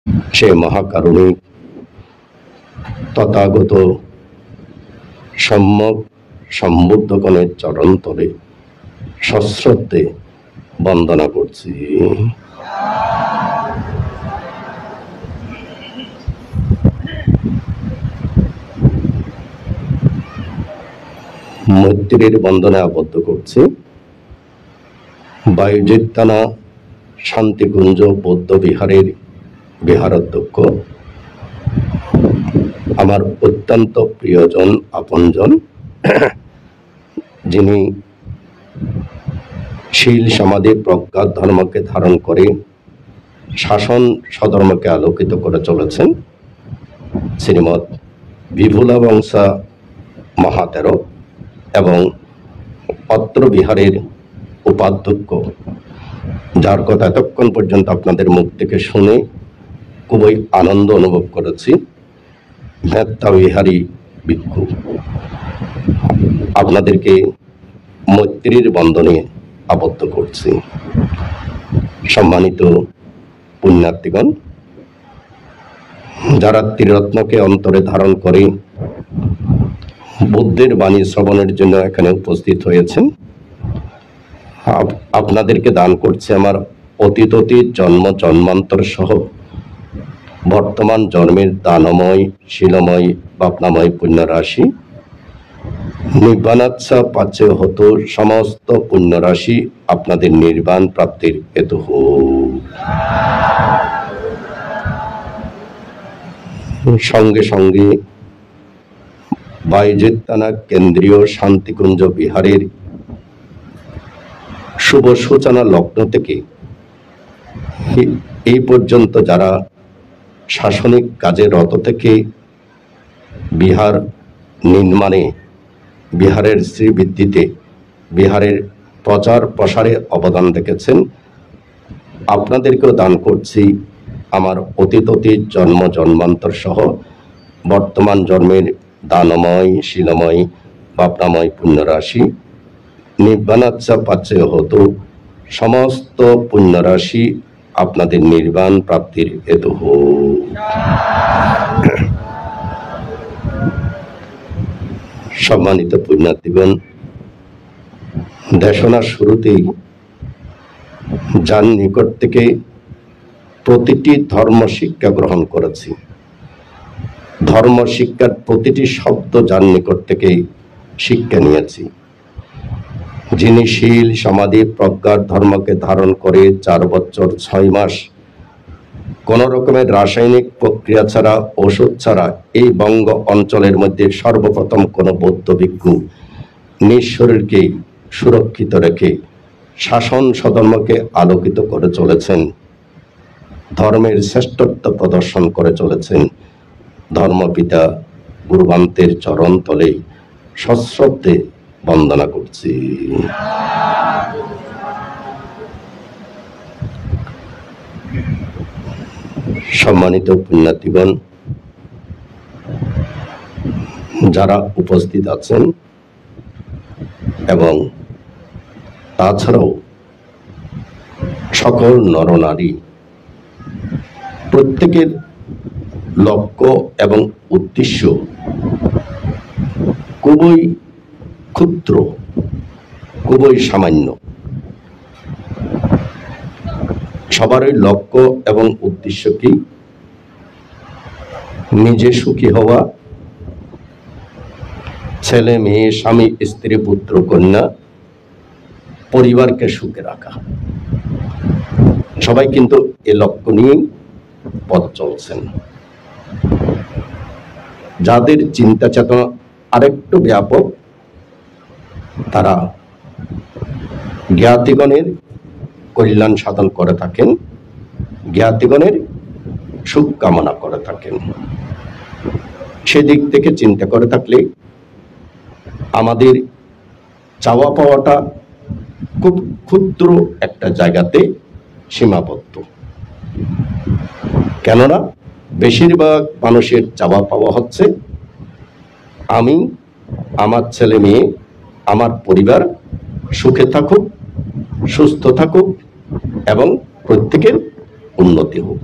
সে মহাকারুণিক তথাগত সম্যক সম্বুদ্ধগণের চরণতলে সশ্রদ্ধে বন্দনা করছি। মৈত্রীর বন্দনে আবদ্ধ করছি। বায়ুজিত্তানা শান্তিকুঞ্জ বৌদ্ধ বিহারের বিহারাধ্যক্ষ, আমার অত্যন্ত প্রিয়জন, আপনজন, যিনি শীল সমাধি প্রজ্ঞা ধর্মকে ধারণ করে শাসন স্বধর্মকে আলোকিত করে চলেছেন, শ্রীমৎ বিভুলা বংশা মহাতের এবং অত্র বিহারের উপাধ্যক্ষ, যার কথা এতক্ষণ পর্যন্ত আপনাদের মুখ থেকে শুনে খুবই আনন্দ অনুভব করেছি, মেত্তা বিহারী ভিক্ষু। আপনাদেরকে মৈত্রীর বন্ধনে আবদ্ধ করছি। সম্মানিত পুণ্যার্থীগণ, যারা ত্রিরত্নকে অন্তরে ধারণ করে বুদ্ধের বাণী শ্রবণের জন্য এখানে উপস্থিত হয়েছেন, আপনাদেরকে দান করছে আমার অতীত জন্ম জন্মান্তর সহ বর্তমান জন্মের দানময়, শিলময়, ভাবনাময় পুণ্য রাশি। নির্বাণাচ্ছা পাচ্ছে হতো সমস্ত পুণ্য রাশি আপনাদের নির্বাণ প্রাপ্তির হেতু হোক। সঙ্গে সঙ্গে বায়ুজিত্তানা কেন্দ্রীয় শান্তিকুঞ্জ বিহারের শুভ সূচনা লগ্ন থেকে এই পর্যন্ত যারা শাসনিক কাজে রত থেকে বিহার নির্মাণে, বিহারের শ্রীবৃদ্ধিতে, বিহারের প্রচার প্রসারে অবদান রেখেছেন, আপনাদেরকেও দান করছি আমার অতীত জন্ম জন্মান্তর সহ বর্তমান জন্মের দানময়, শিলময়, ভাবনাময় পুণ্যরাশি। নির্বাণাচ্ছা পাচ্ছে হতো সমস্ত পুণ্যরাশি আপনাদের নির্বাণ প্রাপ্তির হেতু হোক। সম্মানিত পুণ্যার্থীগণ, দেশনার শুরুতেই যার নিকট থেকে প্রতিটি ধর্ম শিক্ষা গ্রহণ করেছি, ধর্ম শিক্ষার প্রতিটি শব্দ যার নিকট থেকে শিক্ষা নিয়েছি, যিনি শীল সমাধি প্রজ্ঞার ধর্মকে ধারণ করে 4 বছর 6 মাস কোন রকমের রাসায়নিক প্রক্রিয়া ছাড়া, ওষুধ ছাড়া এই বঙ্গ অঞ্চলের মধ্যে সর্বপ্রথম কোন বৌদ্ধ ভিক্ষু নিজ শরীরকে সুরক্ষিত রেখে শাসন স্বধর্মকে আলোকিত করে চলেছেন, ধর্মের শ্রেষ্ঠত্ব প্রদর্শন করে চলেছেন, ধর্মপিতা গুরুবান্তের চরণ তলে সশ্রদ্ধে বন্দনা করছি। সম্মানিত পুণ্যার্থীগণ, যারা উপস্থিত আছেন এবং তাছাড়াও সকল নরনারী, প্রত্যেকের লক্ষ্য এবং উদ্দেশ্য খুবই ক্ষুদ্র, খুবই সামান্য। সবারই লক্ষ্য এবং উদ্দেশ্য কি? নিজে সুখী হওয়া, ছেলে মেয়ে, স্বামী স্ত্রী, পুত্র কন্যা, পরিবারকে সুখে রাখা। সবাই কিন্তু এ লক্ষ্য নিয়ে পথ চলছেন। যাদের চিন্তা চেতনা আরেকটু ব্যাপক, তারা জ্ঞাতিগণের কল্যাণ সাধন করে থাকেন, জ্ঞাতিগণের সুখ কামনা করে থাকেন। সেদিক থেকে চিন্তা করে থাকলে আমাদের চাওয়া পাওয়াটা খুব ক্ষুদ্র একটা জায়গাতে সীমাবদ্ধ। কেননা বেশিরভাগ মানুষের চাওয়া পাওয়া হচ্ছে আমি, আমার ছেলে মেয়ে, আমার পরিবার সুখে থাকুক, সুস্থ থাকুক এবং প্রত্যেকের উন্নতি হোক।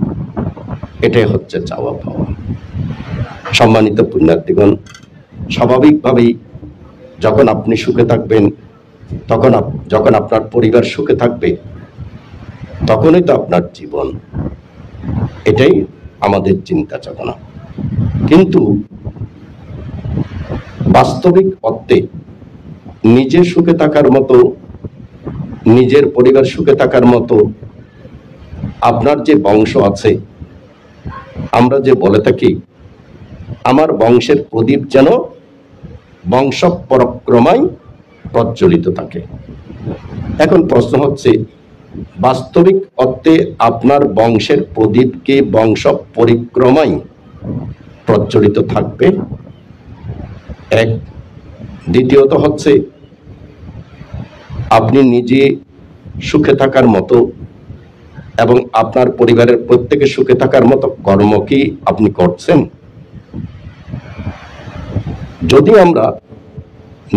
এটাই হচ্ছে চাওয়া পাওয়া। সম্মানিত পুণ্যার্থীগণ, স্বাভাবিকভাবেই যখন আপনি সুখে থাকবেন, যখন আপনার পরিবার সুখে থাকবে, তখনই তো আপনার জীবন। এটাই আমাদের চিন্তা চেতনা। কিন্তু বাস্তবিক অর্থে নিজে সুখে থাকার মতো, নিজের পরিবার সুখে থাকার মতো আপনার যে বংশ আছে, আমরা যে বলে থাকি আমার বংশের প্রদীপ যেন বংশ পরক্রমায় প্রজ্বলিত থাকে। এখন প্রশ্ন হচ্ছে, বাস্তবিক অর্থে আপনার বংশের প্রদীপকে বংশ পরিক্রমায় প্রজ্বলিত থাকবে? এক। দ্বিতীয়ত হচ্ছে, আপনি নিজে সুখে থাকার মতো এবং আপনার পরিবারের প্রত্যেকে সুখে থাকার মতো কর্ম কি আপনি করছেন? যদি আমরা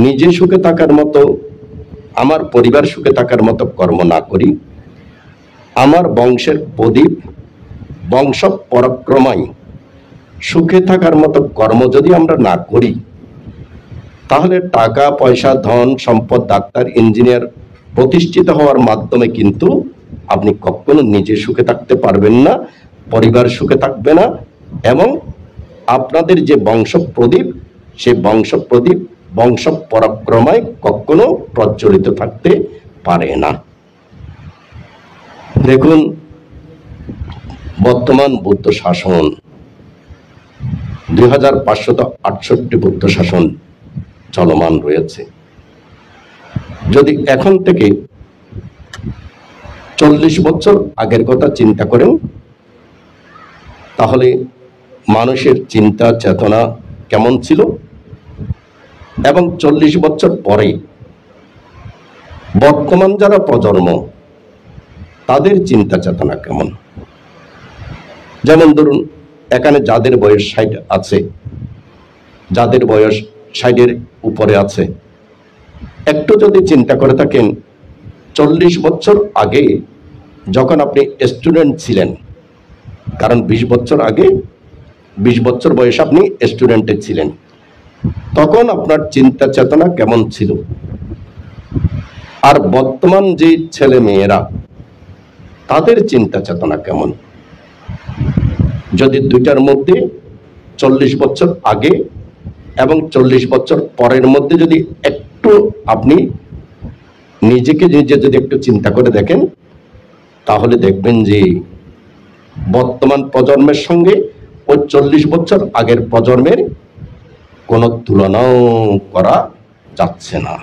নিজে সুখে থাকার মতো, আমার পরিবার সুখে থাকার মতো কর্ম না করি, আমার বংশের প্রদীপ বংশ পরক্রমায় সুখে থাকার মতো কর্ম যদি আমরা না করি, তাহলে টাকা পয়সা, ধন সম্পদ, ডাক্তার, ইঞ্জিনিয়ার প্রতিষ্ঠিত হওয়ার মাধ্যমে কিন্তু আপনি কখনো নিজে সুখে থাকতে পারবেন না, পরিবার সুখে থাকবে না, এবং আপনাদের যে বংশ প্রদীপ, সে বংশ প্রদীপ বংশ পরক্রমায় কখনো প্রজ্বলিত থাকতে পারে না। দেখুন, বর্তমান বৌদ্ধ শাসন 2568 বৌদ্ধ শাসন চলমান রয়েছে। যদি এখন থেকে 40 বছর আগের কথা চিন্তা করেন, তাহলে মানুষের চিন্তা চেতনা কেমন ছিল, এবং 40 বছর পরে বর্তমান যারা প্রজন্ম, তাদের চিন্তা চেতনা কেমন। যেমন ধরুন, এখানে যাদের বয়স 60 আছে, যাদের বয়স 60-এর উপরে আছে, একটু যদি চিন্তা করে থাকেন 40 বছর আগে যখন আপনি স্টুডেন্ট ছিলেন, কারণ 20 বছর আগে, 20 বছর বয়সে আপনি স্টুডেন্টে ছিলেন, তখন আপনার চিন্তা চেতনা কেমন ছিল, আর বর্তমান যে ছেলে মেয়েরা, তাদের চিন্তা চেতনা কেমন। যদি দুইটার মধ্যে 40 বছর আগে এবং 40 বছর পরের মধ্যে যদি একটু আপনি নিজেকে নিজে যদি একটু চিন্তা করে দেখেন, তাহলে দেখবেন যে বর্তমান প্রজন্মের সঙ্গে ওই 40 বছর আগের প্রজন্মের কোনো তুলনাও করা যাচ্ছে না,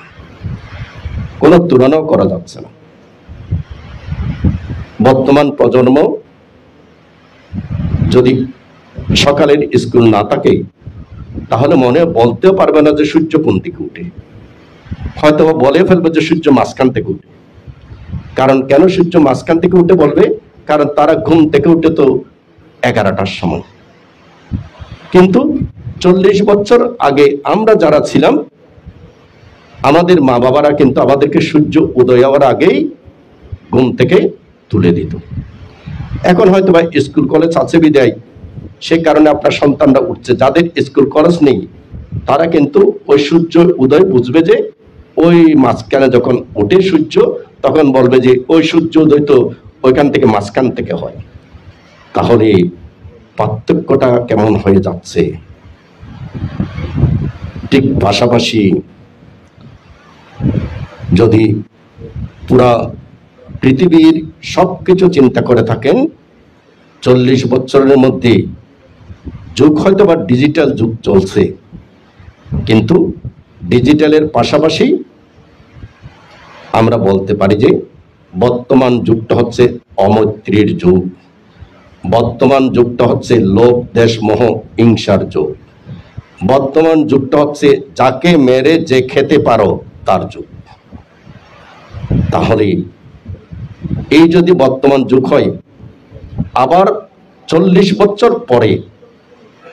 কোনো তুলনাও করা যাচ্ছে না। বর্তমান প্রজন্ম যদি সকালের স্কুল না থাকে, তাহলে মনে বলতেও পারবে না যে সূর্য কোন দিকে উঠে, হয়তো বলে ফেলবে যে সূর্য মাঝখান থেকে উঠে। কারণ কেন সূর্য মাঝখান থেকে উঠে বলবে? কারণ তারা ঘুম থেকে উঠে তো 11টার সময়। কিন্তু 40 বছর আগে আমরা যারা ছিলাম, আমাদের মা বাবারা কিন্তু আমাদেরকে সূর্য উদয় হওয়ার আগেই ঘুম থেকে তুলে দিত। এখন হয়তো বা স্কুল কলেজ আছে বিদায়, সে কারণে আপনার সন্তানরা উঠছে। যাদের স্কুল কলেজ নেই, তারা কিন্তু ওই সূর্য উদয় বুঝবে যে ওই মাঝখানে যখন ওঠে সূর্য, তখন বলবে যে ওই সূর্য উদয় তো ওইখান থেকে মাঝখান থেকে হয়। তাহলে পার্থক্যটা কেমন হয়ে যাচ্ছে। ঠিক পাশাপাশি যদি পুরা পৃথিবীর সবকিছু চিন্তা করে থাকেন, 40 বছরের মধ্যে যুগ হয়তো বা ডিজিটাল যুগ চলছে, কিন্তু ডিজিটালের পাশাপাশি আমরা বলতে পারি যে বর্তমান যুগটা হচ্ছে অমৈত্রীর যুগ, বর্তমান যুগটা হচ্ছে লোভ দেশ মোহ হিংসার যুগ, বর্তমান যুগটা হচ্ছে যাকে মেরে যে খেতে পারো তার যুগ। তাহলে এই যদি বর্তমান যুগ হয়, আবার 40 বছর পরে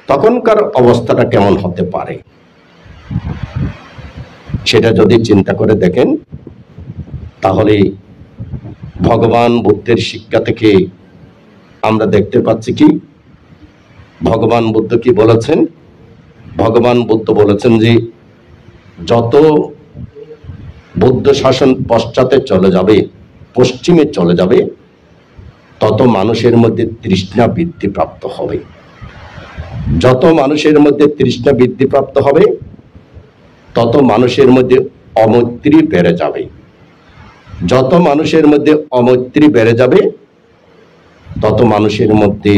তখনকার অবস্থাটা কেমন হতে পারে, সেটা যদি চিন্তা করে দেখেন, তাহলে ভগবান বুদ্ধের শিক্ষা থেকে আমরা দেখতে পাচ্ছি কি ভগবান বুদ্ধ কি বলেছেন? ভগবান বুদ্ধ বলেছেন যে যত বৌদ্ধ শাসন পশ্চাতে চলে যাবে, পশ্চিমে চলে যাবে, তত মানুষের মধ্যে তৃষ্ণা বৃদ্ধি প্রাপ্ত হবে। যত মানুষের মধ্যে তৃষ্ণা বৃদ্ধি প্রাপ্ত হবে, তত মানুষের মধ্যে অমৈত্রী বেড়ে যাবে। যত মানুষের মধ্যে অমৈত্রী বেড়ে যাবে, তত মানুষের মধ্যে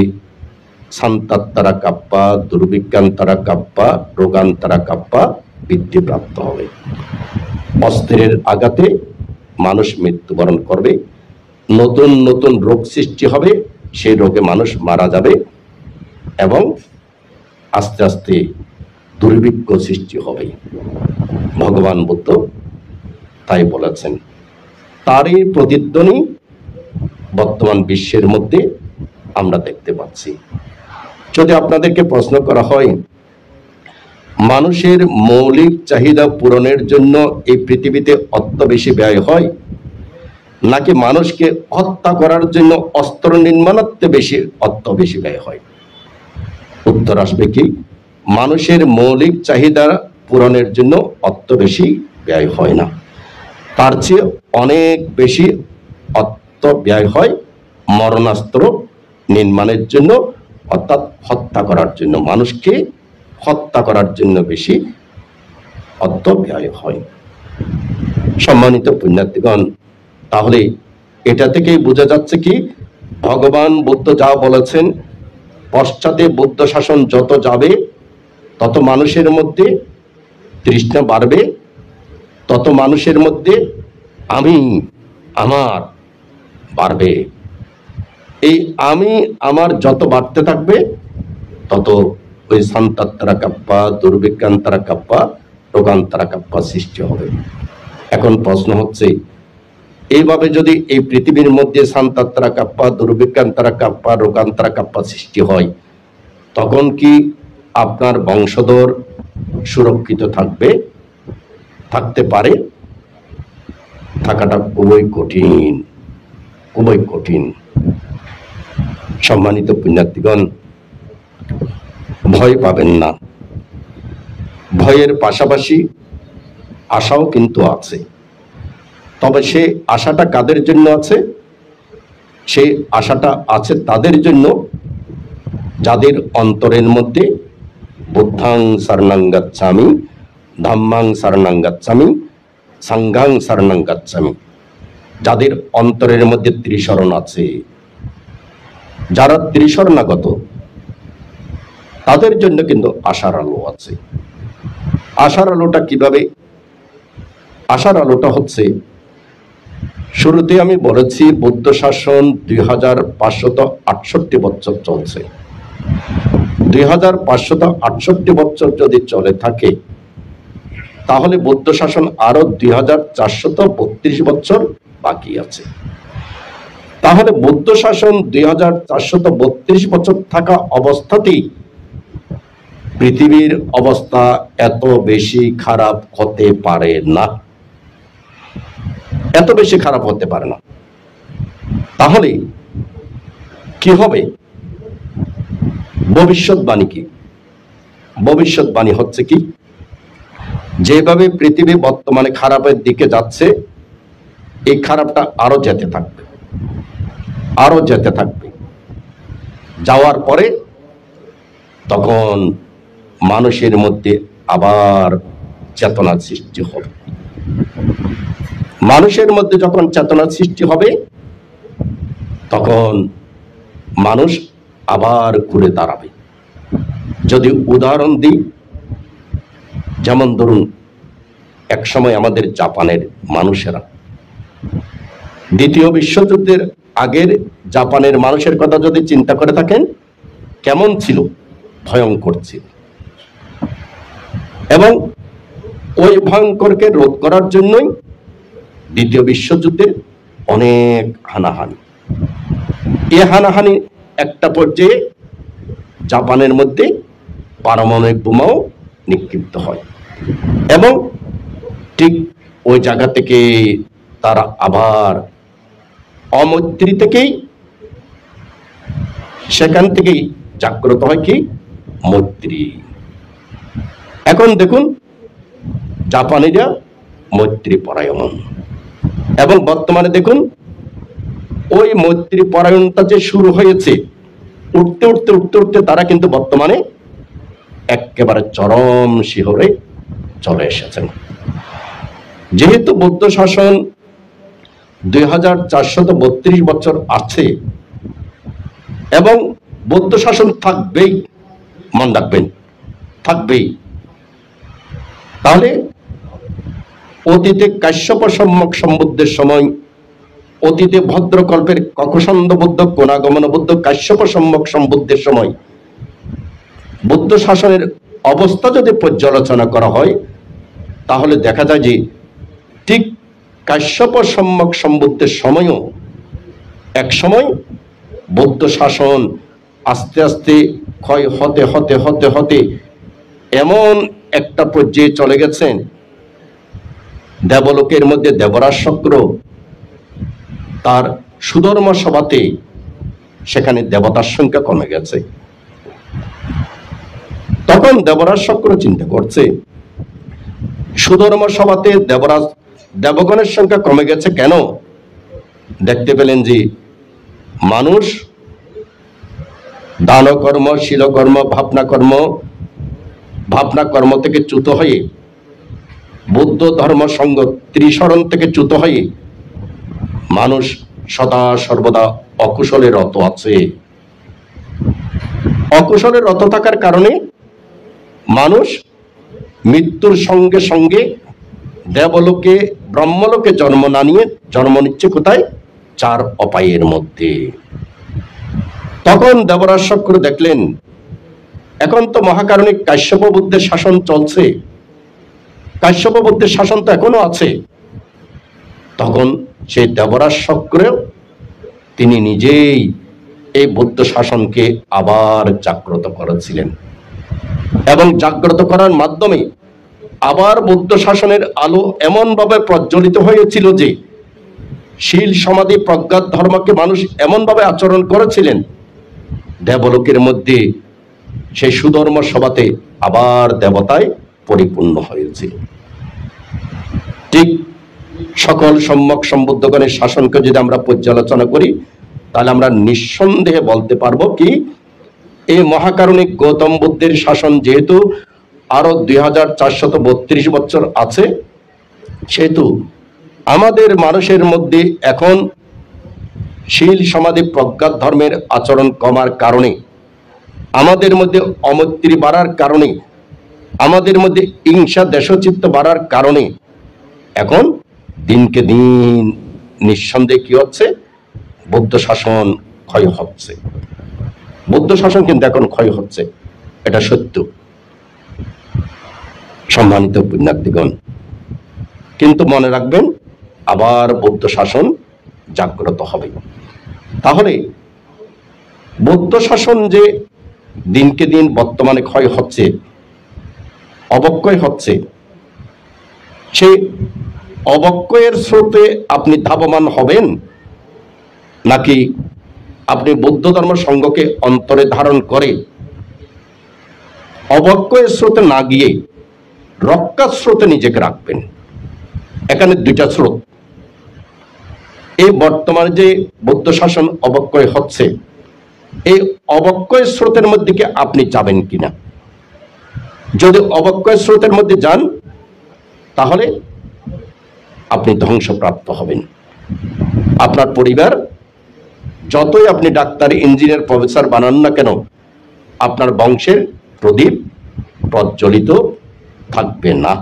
শান্তাত্তারা কাপ্পা, দুর্ভিক্ষান্তরা কাপ্পা, রোগান্তরা কাপ্পা বৃদ্ধি প্রাপ্ত হবে। অস্ত্রের আঘাতে মানুষ মৃত্যুবরণ করবে, নতুন নতুন রোগ সৃষ্টি হবে, সেই রোগে মানুষ মারা যাবে এবং আস্তে আস্তে দুর্ভিক্ষ সৃষ্টি হবে। ভগবান বুদ্ধ তাই বলেছেন। তারই প্রতিধ্বনি বর্তমান বিশ্বের মধ্যে আমরা দেখতে পাচ্ছি। যদি আপনাদেরকে প্রশ্ন করা হয় মানুষের মৌলিক চাহিদা পূরণের জন্য এই পৃথিবীতে অর্থ বেশি ব্যয় হয় নাকি মানুষকে হত্যা করার জন্য অস্ত্র নির্মাণার্থে অর্থ বেশি ব্যয় হয়, উত্তর আসবে কি মানুষের মৌলিক চাহিদা পূরণের জন্য অর্থ বেশি ব্যয় হয় না, তার চেয়ে অনেক বেশি অর্থ ব্যয় হয় মরণাস্ত্র নির্মাণের জন্য, অর্থাৎ হত্যা করার জন্য। মানুষকে হত্যা করার জন্য বেশি অর্থ ব্যয় হয়। সম্মানিত পুণ্যার্থীগণ, তাহলে এটা থেকেই বোঝা যাচ্ছে কি ভগবান বুদ্ধ যা বলেছেন, পশ্চাতে বৌদ্ধ শাসন যত যাবে তত মানুষের মধ্যে তৃষ্ণা বাড়বে, তত মানুষের মধ্যে আমি আমার বাড়বে। এই আমি আমার যত বাড়তে থাকবে তত ওই শান্তাত্তারা কাপ্পা, দুর্ভিক্ষান্তরা কাপ্পা, রোগান্তরা কাপ্পা সৃষ্টি হবে। এখন প্রশ্ন হচ্ছে এইভাবে যদি এই পৃথিবীর মধ্যে শান্তাত্তারা কাপ্পা, দুর্ভিক্ষান্তরা কাপ্পা, রোগান্তরা কাপ্পা সৃষ্টি হয়, তখন কি আপনার বংশধর সুরক্ষিত থাকতে পারে? থাকাটা খুবই কঠিন, খুবই কঠিন। সম্মানিত পুণ্যার্থীগণ, ভয় পাবেন না। ভয়ের পাশাপাশি আশাও কিন্তু আছে। তবে সে আশাটা কাদের জন্য আছে? সেই আশাটা আছে তাদের জন্য যাদের অন্তরের মধ্যে বুদ্ধাং শরণং গচ্ছামি, ধাম্মাং শরণং গচ্ছামি, সাংঘাং শরণং গচ্ছামি, যাদের অন্তরের মধ্যে ত্রিশরণ আছে, যারা ত্রিশরণাগত, তাদের জন্য কিন্তু আশার আলো আছে। আশার আলোটা কিভাবে? আশার আলোটা হচ্ছে, শুরুতে আমি বলেছি বৌদ্ধ শাসন 2568 বছর চলছে। 2568 বছর যদি চলে থাকে, তাহলে বৌদ্ধ শাসন আরো 2432 বছর বাকি আছে। তাহলে বৌদ্ধ শাসন 2432 বছর থাকা অবস্থাতেই পৃথিবীর অবস্থা এত বেশি খারাপ হতে পারে না, এত বেশি খারাপ হতে পারে না। তাহলে কি হবে? ভবিষ্যৎবাণী কি? ভবিষ্যৎবাণী হচ্ছে কি, যেভাবে পৃথিবী বর্তমানে খারাপের দিকে যাচ্ছে, এই খারাপটা আরো যেতে থাকবে, আরো যেতে থাকবে। যাওয়ার পরে তখন মানুষের মধ্যে আবার চেতনা সৃষ্টি হবে। মানুষের মধ্যে যখন চেতনা সৃষ্টি হবে, তখন মানুষ আবার ঘুরে দাঁড়াবে। যদি উদাহরণ দিই, যেমন ধরুন এক সময় আমাদের জাপানের মানুষেরা, দ্বিতীয় বিশ্বযুদ্ধের আগের জাপানের মানুষের কথা যদি চিন্তা করে থাকেন, কেমন ছিল? ভয়ঙ্কর ছিল। এবং ওই ভয়ঙ্করকে রোধ করার জন্যই দ্বিতীয় বিশ্বযুদ্ধের অনেক হানাহানি। এই হানাহানি একটা পর্যায়ে জাপানের মধ্যে পারমাণবিক বোমাও নিক্ষিপ্ত হয় এবং ঠিক ওই জায়গা থেকে তারা আবার অমৈত্রী থেকেই, সেখান থেকেই জাগ্রত হয় কি মৈত্রী। এখন দেখুন জাপানিরা মৈত্রী পরায়ণ, এবং বর্তমানে দেখুন ওই মৈত্রী পরায়ণটা যে শুরু হয়েছে, উঠতে উঠতে উঠতে উঠতে তারা কিন্তু বর্তমানে একেবারে চরম শিহরে চলে এসেছেন। যেহেতু বৌদ্ধ শাসন 2432 বছর আছে এবং বৌদ্ধ শাসন থাকবেই, মন রাখবেন, থাকবেই, তাহলে অতীতে কাশ্যপ সম্যক সম্বুদ্ধের সময়, অতীতে ভদ্রকল্পের ককুসন্দ বুদ্ধ, কোনাগমন বুদ্ধ, কাশ্যপ সম্যক সম্বুদ্ধের সময় বৌদ্ধ শাসনের অবস্থা যদি পর্যালোচনা করা হয়, তাহলে দেখা যায় যে ঠিক কাশ্যপ সম্যক সম্বুদ্ধের সময়ও এক সময় বৌদ্ধ শাসন আস্তে আস্তে ক্ষয় হতে হতে হতে হতে এমন একটা পর্যায়ে চলে গেছেন, দেবলোকের মধ্যে দেবরাজ শুক্র তার সুধর্ম সভাতে সেখানে দেবতার সংখ্যা কমে গেছে। তখন দেবরাজ শুক্র চিন্তা করছে, সুধর্ম সভাতে দেবগণের সংখ্যা কমে গেছে কেন? দেখতে পেলেন যে মানুষ দানকর্ম, শীলকর্ম, ভাবনা কর্ম থেকে চ্যুত হয়ে, বৌদ্ধ ধর্ম সঙ্গ ত্রিশরণ থেকে চ্যুত হয়ে মানুষ সদা সর্বদা অকুশলে রত আছে। অকুশলে রত থাকার কারণে মানুষ মৃত্যুর সঙ্গে সঙ্গে দেবলোকে ব্রহ্মলোকে জন্ম না নিয়ে জন্ম নিচ্ছে কোথায়? 4 অপায়ের মধ্যে। তখন দেবরাজ শুক্র দেখলেন এখন তো মহাকারণিক কাশ্যপ বুদ্ধের শাসন চলছে, কাশ্যপ বুদ্ধের শাসন তো এখনো আছে। তখন সেই দেবরাজ শুক্র তিনি নিজেই এই বৌদ্ধ শাসনকে আবার জাগ্রত করেছিলেন, এবং জাগ্রত করার মাধ্যমে আবার বৌদ্ধ শাসনের আলো এমন ভাবে প্রজ্বলিত হয়েছিল যে শীল সমাধি প্রজ্ঞাত ধর্মকে মানুষ এমন ভাবে আচরণ করেছিলেন, দেবলোকের মধ্যে সেই সুধর্ম সভাতে আবার দেবতায় পরিপূর্ণ হয়েছিল। ঠিক সকল সম্যক সম্বুদ্ধগণের শাসনকে যদি আমরা পর্যালোচনা করি, তাহলে আমরা নিঃসন্দেহে বলতে পারবো কি এই মহাকারণিক গৌতম বুদ্ধের শাসন যেহেতু আরো 2432 বছর আছে, সেহেতু আমাদের মানুষের মধ্যে এখন শীল সমাধি প্রজ্ঞাত ধর্মের আচরণ কমার কারণে, আমাদের মধ্যে অমৈত্রী বাড়ার কারণে, আমাদের মধ্যে হিংসা দেশচিত্ত বাড়ার কারণে এখন দিনকে দিন নিঃসন্দেহে কি হচ্ছে? বৌদ্ধ শাসন ক্ষয় হচ্ছে। বৌদ্ধ শাসন কিন্তু এখন ক্ষয় হচ্ছে, এটা সত্য সম্মানিত পুণ্যার্থীগণ। কিন্তু মনে রাখবেন আবার বৌদ্ধ শাসন জাগ্রত হবে। তাহলে বৌদ্ধ শাসন যে দিনকে দিন বর্তমানে ক্ষয় হচ্ছে, অবক্ষয় হচ্ছে, সেই অবক্ষয়ের স্রোতে আপনি ধাবমান হবেন, নাকি আপনি বৌদ্ধ ধর্ম সঙ্গকে অন্তরে ধারণ করে অবক্ষয়ের স্রোতে না গিয়ে রক্ষার স্রোতে নিজেকে রাখবেন? এখানে 2টা স্রোত। এই বর্তমানে যে বৌদ্ধ শাসন অবক্ষয় হচ্ছে, এই অবক্ষয় স্রোতের মধ্যে কি আপনি যাবেন কিনা? যদি অবক্ষয় স্রোতের মধ্যে যান, তাহলে আপনি ধ্বংসপ্রাপ্ত হবেন। আপনার পরিবার যতই আপনি ডাক্তার, ইঞ্জিনিয়ার, প্রফেসর বানান না কেন, আপনার বংশের প্রদীপ প্রজ্বলিত থাকবে না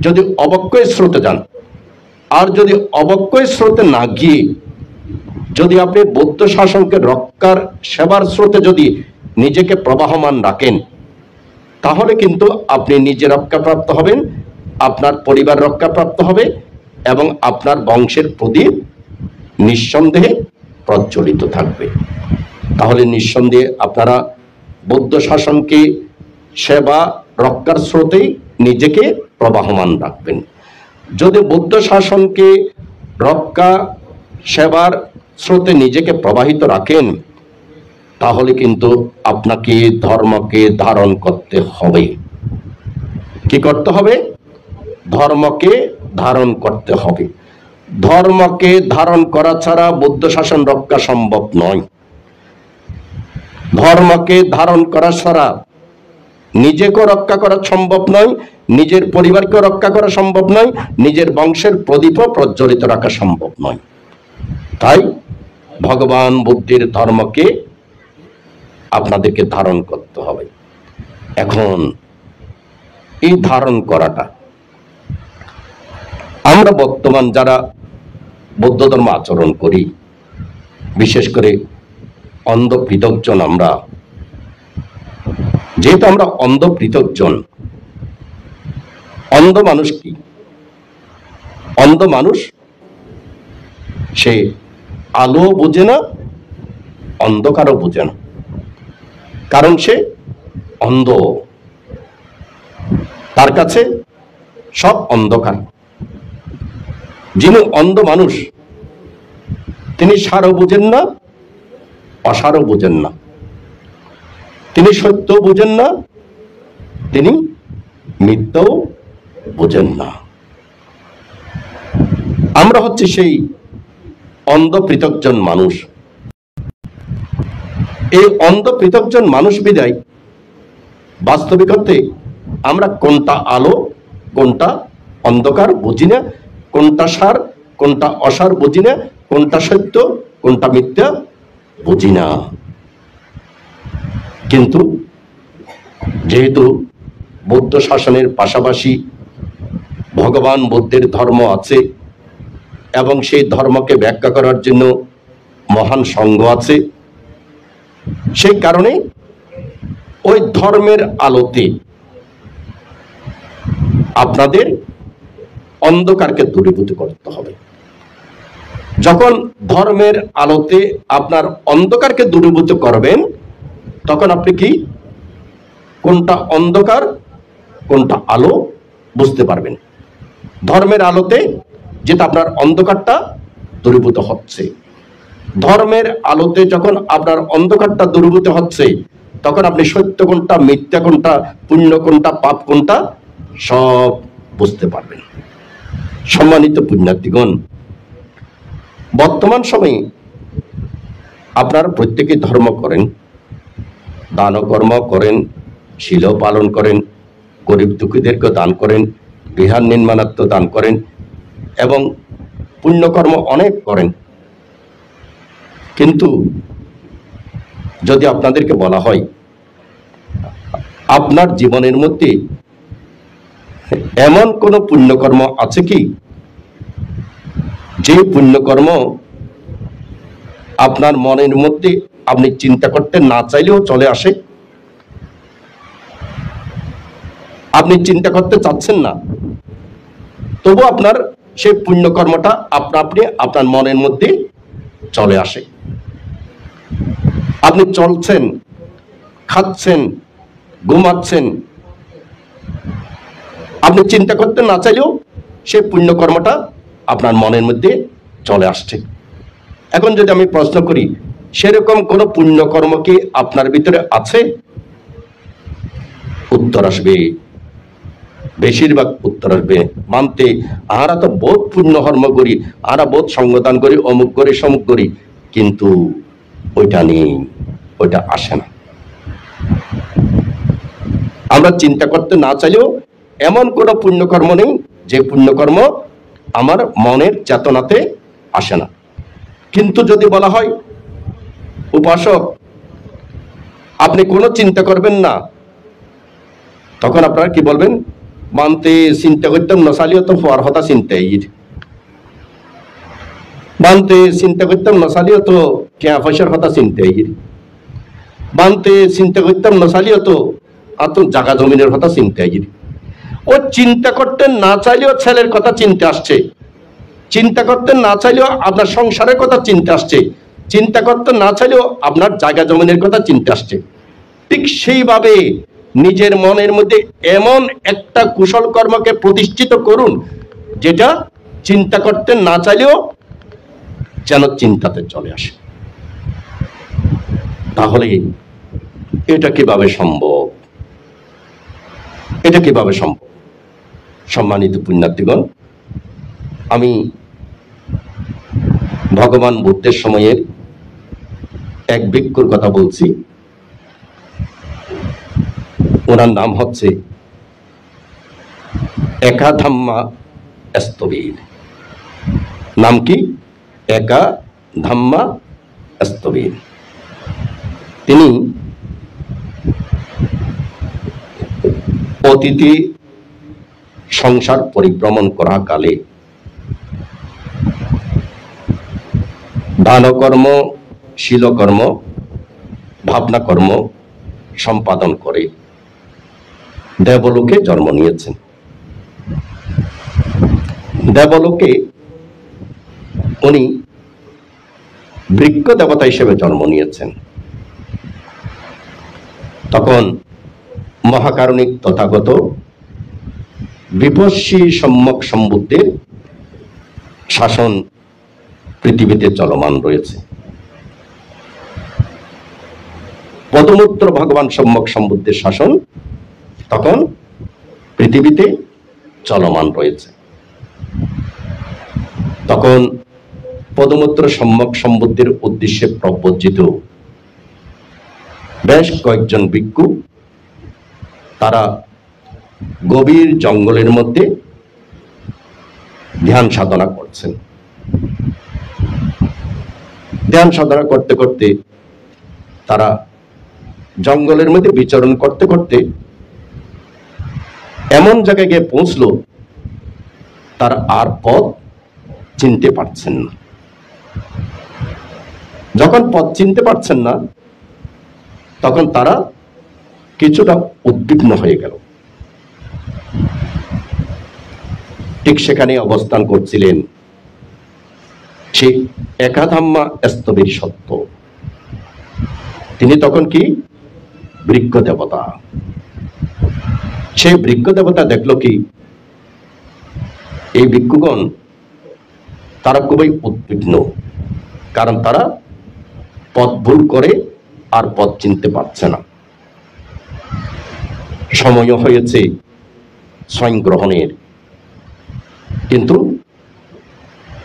যদি অবক্ষয় স্রোতে যান। আর যদি অবক্ষয় স্রোতে না গিয়ে যদি আপনি বৌদ্ধ শাসনকে রক্ষার সেবার স্রোতে যদি নিজেকে প্রবাহমান রাখেন, তাহলে কিন্তু আপনি নিজে রক্ষাপ্রাপ্ত হবেন, আপনার পরিবার রক্ষাপ্রাপ্ত হবে, এবং আপনার বংশের প্রদীপ নিঃসন্দেহে প্রজ্বলিত থাকবে। তাহলে নিঃসন্দেহে আপনারা বৌদ্ধ শাসনকে সেবা রক্ষার স্রোতেই নিজেকে প্রবাহমান রাখবেন। যদি বৌদ্ধ শাসনকে রক্ষা সেবার স্রোতে নিজেকে প্রবাহিত রাখেন, তাহলে কিন্তু আপনাকে ধর্মকে ধারণ করতে হবে। কি করতে হবে? ধর্মকে ধারণ করতে হবে। ধর্মকে ধারণ করা ছাড়া বৌদ্ধ শাসন রক্ষা সম্ভব নয়। ধর্মকে ধারণ করা ছাড়া নিজেকে রক্ষা করা সম্ভব নয়, নিজের পরিবারকে রক্ষা করা সম্ভব নয়, নিজের বংশের প্রদীপ প্রজ্বলিত রাখা সম্ভব নয়। তাই ভগবান বুদ্ধের ধর্মকে আপনাদেরকে ধারণ করতে হবে। এখন এই ধারণ করাটা আমরা বর্তমান যারা বৌদ্ধ ধর্ম আচরণ করি, বিশেষ করে অন্ধ পৃথকজন, আমরা যেহেতু আমরা অন্ধ পৃথকজন, অন্ধ মানুষ কি? অন্ধ মানুষ সে আলো বোঝে না, অন্ধকারও বোঝে না, কারণ সে অন্ধ। তার কাছে সব অন্ধকার। যিনি অন্ধ মানুষ তিনি সারও বুঝেন না, অসারও বুঝেন না, তিনি সত্য বুঝেন না, তিনি মিথ্যাও বুঝেন না। আমরা হচ্ছে সেই অন্ধ পৃথকজন মানুষ। এই অন্ধ পৃথকজন মানুষ বিদায় বাস্তবিক অর্থে আমরা কোনটা আলো কোনটা অন্ধকার বুঝি না, কোনটা সার কোনটা অসার বুঝি না, কোনটা সত্য কোনটা মিথ্যা বুঝি না। কিন্তু যেহেতু বৌদ্ধ শাসনের পাশাপাশি ভগবান বুদ্ধের ধর্ম আছে এবং সেই ধর্মকে ব্যাখ্যা করার জন্য মহান সংঘ আছে, সেই কারণে ওই ধর্মের আলোতে আপনাদের অন্ধকারকে দূরীভূত করতে হবে। যখন ধর্মের আলোতে আপনার অন্ধকারকে দূরীভূত করবেন, তখন আপনি কি কোনটা অন্ধকার কোনটা আলো বুঝতে পারবেন। ধর্মের আলোতে যেটা আপনার অন্ধকারটা দূরীভূত হচ্ছে, ধর্মের আলোতে যখন আপনার অন্ধকারটা দূরীভূত হচ্ছে, তখন আপনি সত্য কোনটা মিথ্যা কোনটা পুণ্য কোনটা পাপ কোনটা সব বুঝতে পারবেন। সম্মানিত পুণ্যার্থীগণ, বর্তমান সময়ে আপনারা প্রত্যেকে ধর্ম করেন, দান কর্ম করেন, শীল পালন করেন, গরিব দুঃখীদেরকে দান করেন, বিহার নির্মাণার্থ দান করেন এবং পুণ্যকর্ম অনেক করেন। কিন্তু যদি আপনাদেরকে বলা হয় আপনার জীবনের মধ্যে এমন কোন পুণ্যকর্ম আছে কি যে পুণ্যকর্ম আপনার মনের মধ্যে আপনি চিন্তা করতে না চাইলেও চলে আসে? আপনি চিন্তা করতে চাচ্ছেন না, তবু আপনার সেই পুণ্যকর্মটা আপনা আপনি আপনার মনের মধ্যে চলে আসে। আপনি চলছেন, খাচ্ছেন, ঘুমাচ্ছেন, আপনি চিন্তা করতে না চাইলেও সেই পুণ্যকর্মটা আপনার মনের মধ্যে চলে আসছে। এখন যদি আমি প্রশ্ন করি, সেরকম কোন পুণ্যকর্ম কি আপনার ভিতরে আছে? উত্তর আসবে, বেশিরভাগ উত্তর আসবে মানতে আহারা তো বহুত পুণ্য কর্ম করি, আহারা বহুত সঙ্গদান করি, অমুক করি সমুক করি, কিন্তু ওইটা নেই, ওইটা আসে না। আমরা চিন্তা করতে না চাইলেও এমন কোন পুণ্যকর্ম নেই যে পুণ্যকর্ম আমার মনের চেতনাতে আসে না। কিন্তু যদি বলা হয় উপাসক আপনি কোনো চিন্তা করবেন না, তখন আপনারা কি বলবেন? মানতে চিন্তা করতাম নসালিও তো হওয়ার হতা চিন্তাই, মানতে চিন্তা করতাম নসালিও তো কেয়া পয়সার হতা চিন্তাই, মানতে চিন্তা করতাম নসালিও তো এত জায়গা জমিনের কথা চিন্তাই। ও চিন্তা করতে না চাইলেও ছেলের কথা চিন্তা আসছে, চিন্তা করতে না চাইলেও আপনার সংসারের কথা চিন্তা আসছে, চিন্তা করতে না চাইলেও আপনার জায়গা জমিনের কথা চিন্তা আসছে। ঠিক সেইভাবে নিজের মনের মধ্যে এমন একটা কুশল কর্মকে প্রতিষ্ঠিত করুন যেটা চিন্তা করতে না চাইলেও যেন চিন্তাতে চলে আসে। তাহলে এটা কিভাবে সম্ভব? এটা কিভাবে সম্ভব? সম্মানিত পুণ্যার্থীগণ, আমি ভগবান বুদ্ধের সময়ের এক ভিক্ষুর কথা বলছি। ওনার নাম হচ্ছে একাধাম্মা স্থবির। নাম কি? একাধাম্মা স্থবির। তিনি অতিথি সংসার পরিভ্রমণ করা কালে দানকর্ম, শীলকর্ম, ভাবনাকর্ম সম্পাদন করে দেবলোকে জন্ম নিয়েছেন। দেবলোকে উনি বৃক্ষ দেবতা হিসেবে জন্ম নিয়েছেন। তখন মহাকারণিক তথাগত বিপস্সী সম্যক সম্বুদ্ধের শাসন পৃথিবীতে চলমান রয়েছে। পদমূত্র ভগবান সম্যক সম্বুদ্ধের শাসন তখন পৃথিবীতে চলমান রয়েছে। তখন পদমূত্র সম্যক সম্বুদ্ধের উদ্দেশ্যে প্রবর্জিত বেশ কয়েকজন ভিক্ষু তারা গভীর জঙ্গলের মধ্যে ধ্যান সাধনা করছেন। ধ্যান সাধনা করতে করতে তারা জঙ্গলের মধ্যে বিচরণ করতে করতে এমন জায়গায় গিয়ে পৌঁছলো তার আর পথ চিনতে পারছেন না। যখন পথ চিনতে পারছেন না তখন তারা কিছুটা উদ্বিগ্ন হয়ে গেল। ঠিক সেখানে অবস্থান করছিলেন সেই একাধাম্মা স্থবির সত্য। তিনি তখন কি? বৃক্ষ দেবতা। সেই বৃক্ষ দেবতা দেখলো কি এই ভিক্ষুগণ তারা খুবই উদ্বিগ্ন, কারণ তারা পথ ভুল করে আর পথ চিনতে পারছে না। সময় হয়েছে স্বয়ং গ্রহণের, কিন্তু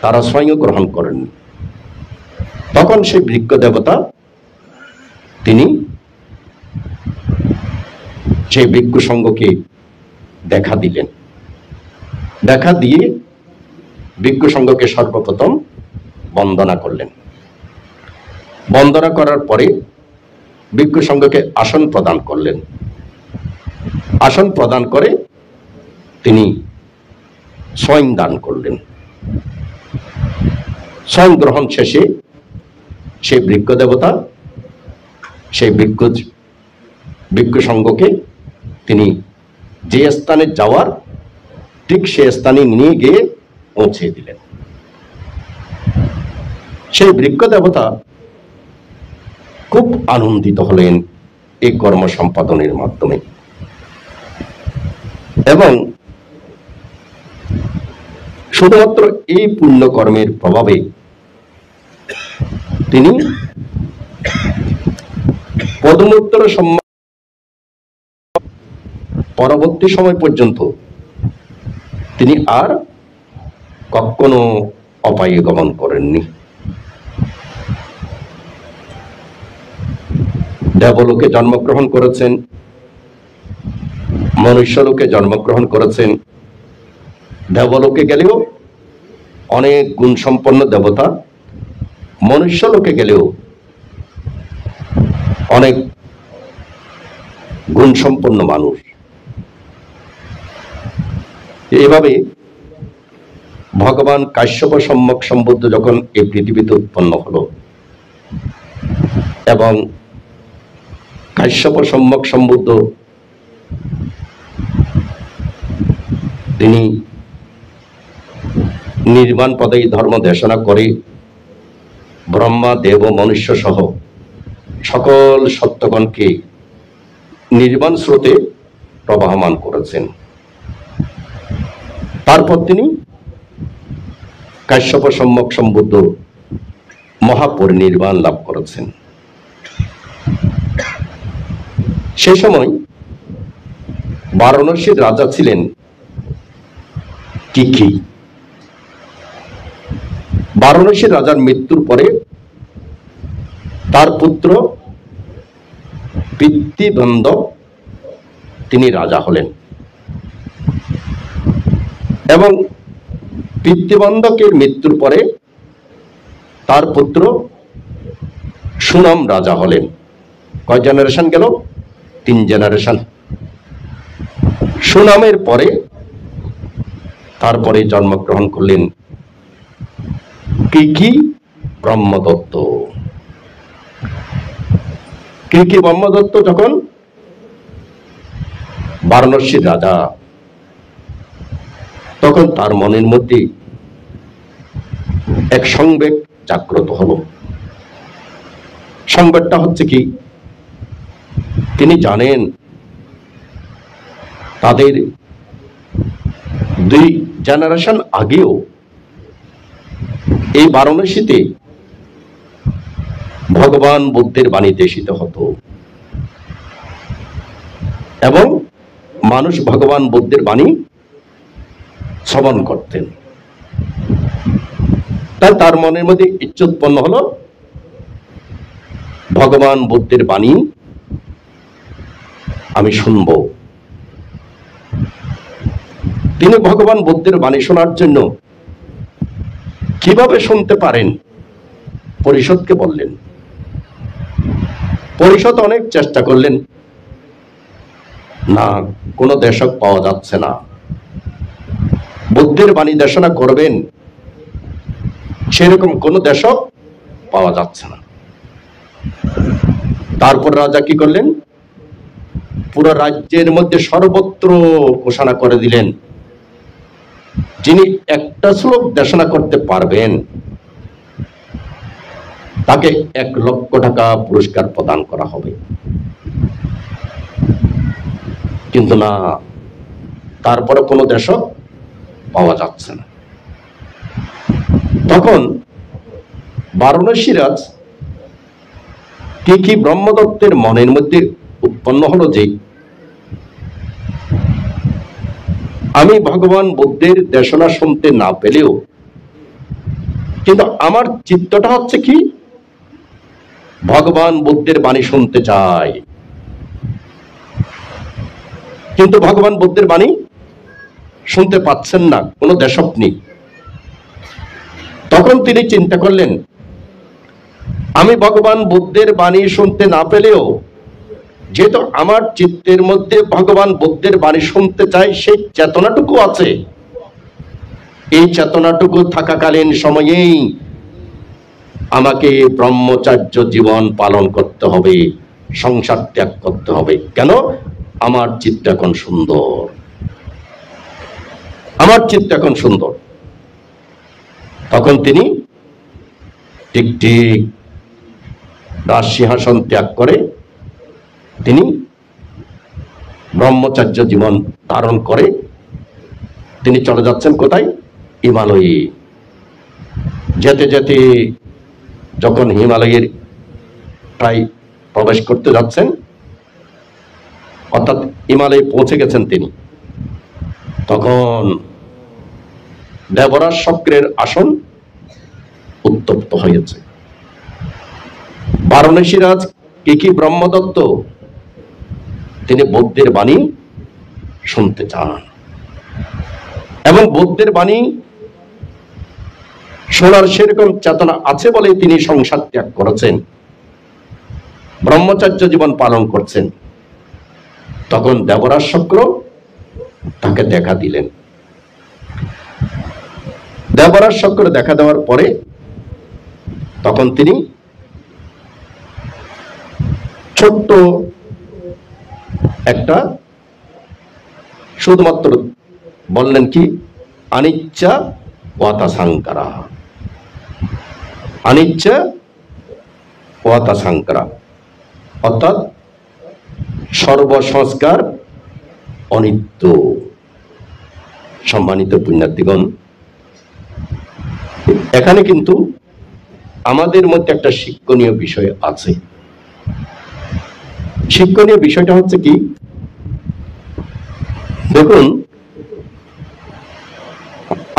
তারা স্বয়ং গ্রহণ করেননি। তখন সেই বৃক্ষ দেবতা তিনি সেই ভিক্ষু সংঘকে দেখা দিলেন। দেখা দিয়ে ভিক্ষু সংঘকে সর্বপ্রথম বন্দনা করলেন। বন্দনা করার পরে ভিক্ষু সংঘকে আসন প্রদান করলেন। আসন প্রদান করে তিনি স্বয়ং দান করলেন। স্বয়ং গ্রহণ শেষে সেই বৃক্ষ দেবতা সেই ভিক্ষু সংঘকে তিনি যে স্থানে যাওয়ার ঠিক সে স্থানে নিয়ে গিয়ে পৌঁছে দিলেন। সেই বৃক্ষ দেবতা খুব আনন্দিত হলেন এই কর্ম সম্পাদনের মাধ্যমে, এবং শুধুমাত্র এই পুণ্য কর্মের প্রভাবে তিনি পদমূত্র পরবর্তী সময় পর্যন্ত তিনি আর কখনো অপায়ে গমন করেননি। দেবলোকে জন্মগ্রহণ করেছেন, মনুষ্যলোকে জন্মগ্রহণ করেছেন। দেবলোকে গেলেও অনেক গুণ সম্পন্ন দেবতা, মনুষ্যলোকে গেলেও অনেক গুণ সম্পন্ন মানুষ। এইভাবে ভগবান কাশ্যপ সম্যক সম্বুদ্ধ যখন এই পৃথিবীতে উৎপন্ন হলো এবং কাশ্যপ সম্যক সম্বুদ্ধ তিনি নির্বাণ পদে ধর্ম দেশনা করে ব্রহ্মা দেব মনুষ্য সহ সকল সত্যগণকে নির্বাণ স্রোতে প্রবাহমান করেছেন। তারপর তিনি কাশ্যপ সম্যক সম্বুদ্ধ মহাপরিনির্বাণ লাভ করেছেন। সে সময় বারাণসীর রাজা ছিলেন কিকি। বারাণসীর রাজার মৃত্যুর পরে তার পুত্র পিতৃবন্ধ তিনি রাজা হলেন এবং পিতৃবন্ধকের মৃত্যুর পরে তার পুত্র সুনাম রাজা হলেন। কয় জেনারেশন গেল? 3 জেনারেশন। সুনামের পরে তারপরে জন্মগ্রহণ করলেন কিকি ব্রহ্মদত্ত। কিকি ব্রহ্মদত্ত যখন বারাণসীর রাজা, তখন তার মনের মধ্যে এক সংবেগ জাগ্রত হলো। সংবেগটা হচ্ছে কি, তিনি জানেন তাদের 2 জেনারেশন আগেও এই বারাণসীতে ভগবান বুদ্ধের বাণী দেশিত হতো এবং মানুষ ভগবান বুদ্ধের বাণী শ্রবণ করতেন। তাই তার মনের মধ্যে ইচ্ছা উৎপন্ন হলো ভগবান বুদ্ধের বাণী আমি শুনব। তিনি ভগবান বুদ্ধের বাণী শোনার জন্য কিভাবে শুনতে পারেন পরিষদকে বললেন। পরিষদ অনেক চেষ্টা করলেন, না, কোনো দেশক পাওয়া যাচ্ছে না। বুদ্ধের বাণী দেশনা করবেন সেরকম কোনো দেশক পাওয়া যাচ্ছে না। তারপর রাজা কি করলেন, পুরো রাজ্যের মধ্যে সর্বত্র ঘোষণা করে দিলেন, যিনি একটা শ্লোক দেশনা করতে পারবেন তাকে 1 লক্ষ টাকা পুরস্কার প্রদান করা হবে। কিন্তু না, তারপরে কোনো দেশক পাওয়া যাচ্ছে না। তখন বারাণসীরাজ কিকি ব্রহ্মদত্তের মনের মধ্যে উৎপন্ন হলো যে আমি ভগবান বুদ্ধের দেশনা শুনতে না পেলেও কিন্তু আমার চিত্তটা হচ্ছে কি, ভগবান বুদ্ধের বাণী শুনতে চাই। কিন্তু ভগবান বুদ্ধের বাণী শুনতে পাচ্ছেন না, কোনো দেশক নেই। তখন তিনি চিন্তা করলেন, আমি ভগবান বুদ্ধের বাণী শুনতে না পেলেও যেহেতু আমার চিত্তের মধ্যে ভগবান বুদ্ধের বাণী শুনতে চাই, সেই চেতনাটুকু আছে। এই চেতনাটুকু থাকাকালীন সময়েই আমাকে ব্রহ্মচর্য জীবন পালন করতে হবে, সংসার ত্যাগ করতে হবে। কেন? আমার চিত্ত এখন সুন্দর, আমার চিত্ত এখন সুন্দর। তখন তিনি ঠিক ঠিক রাজসিংহাসন ত্যাগ করে তিনি ব্রহ্মচর্য জীবন ধারণ করে তিনি চলে যাচ্ছেন কোথায়? হিমালয়ে। যেতে যেতে যখন হিমালয়ের প্রায় প্রবেশ করতে যাচ্ছেন, অর্থাৎ হিমালয়ে পৌঁছে গেছেন তিনি, তখন দেবরাজ শক্রের আসন উত্তপ্ত হয়েছে। বারাণসীরাজ কিকি ব্রহ্মদত্ত তিনি বুদ্ধের বাণী শুনতে চান এবং বুদ্ধের বাণী শোনার সেরকম চেতনা আছে বলে তিনি সংসার ত্যাগ করেছেন, ব্রহ্মচর্য জীবন পালন করছেন। তখন দেবরাজ শক্র তাকে দেখা দিলেন। দেবরাজ শক্র দেখা দেওয়ার পরে তখন তিনি ছোট্ট একটা শুধুমাত্র বললেন কি, অনিচ্ছা ওয়াতা সাংকারা, অনিচ্ছা ওয়াতা সাংকারা, অর্থাৎ সর্বসংস্কার অনিত্য। সম্মানিত পুণ্যার্থীগণ, এখানে কিন্তু আমাদের মধ্যে একটা শিক্ষণীয় বিষয় আছে। শিক্ষণীয় বিষয়টা হচ্ছে কি, দেখুন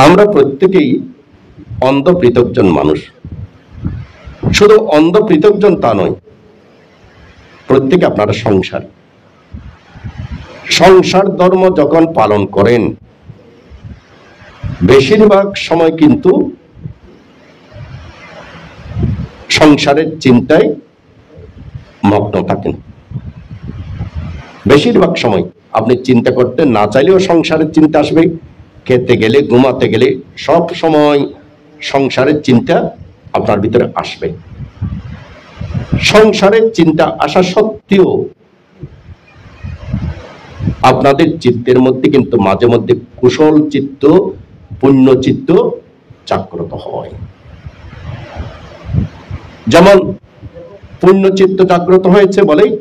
আমরা প্রত্যেকেই অন্ধ পৃথকজন মানুষ। শুধু অন্ধ পৃথকজন তা নয়, প্রত্যেকে আপনারা সংসার ধর্ম যখন পালন করেন বেশিরভাগ সময় কিন্তু সংসারের চিন্তায় মগ্ন থাকেন। বেশিরভাগ সময় আপনি চিন্তা করতে না চাইলেও সংসারের চিন্তা আসবে, খেতে গেলে ঘুমাতে গেলে সব সময় সংসারের চিন্তা আপনার ভিতরে আসবে। সংসারের চিন্তা আসা সত্ত্বেও আপনাদের চিত্তের মধ্যে কিন্তু মাঝে মধ্যে কুশল চিত্ত, পুণ্য চিত্ত জাগ্রত হয়। যেমন পুণ্য চিত্ত জাগ্রত হয়েছে বলেই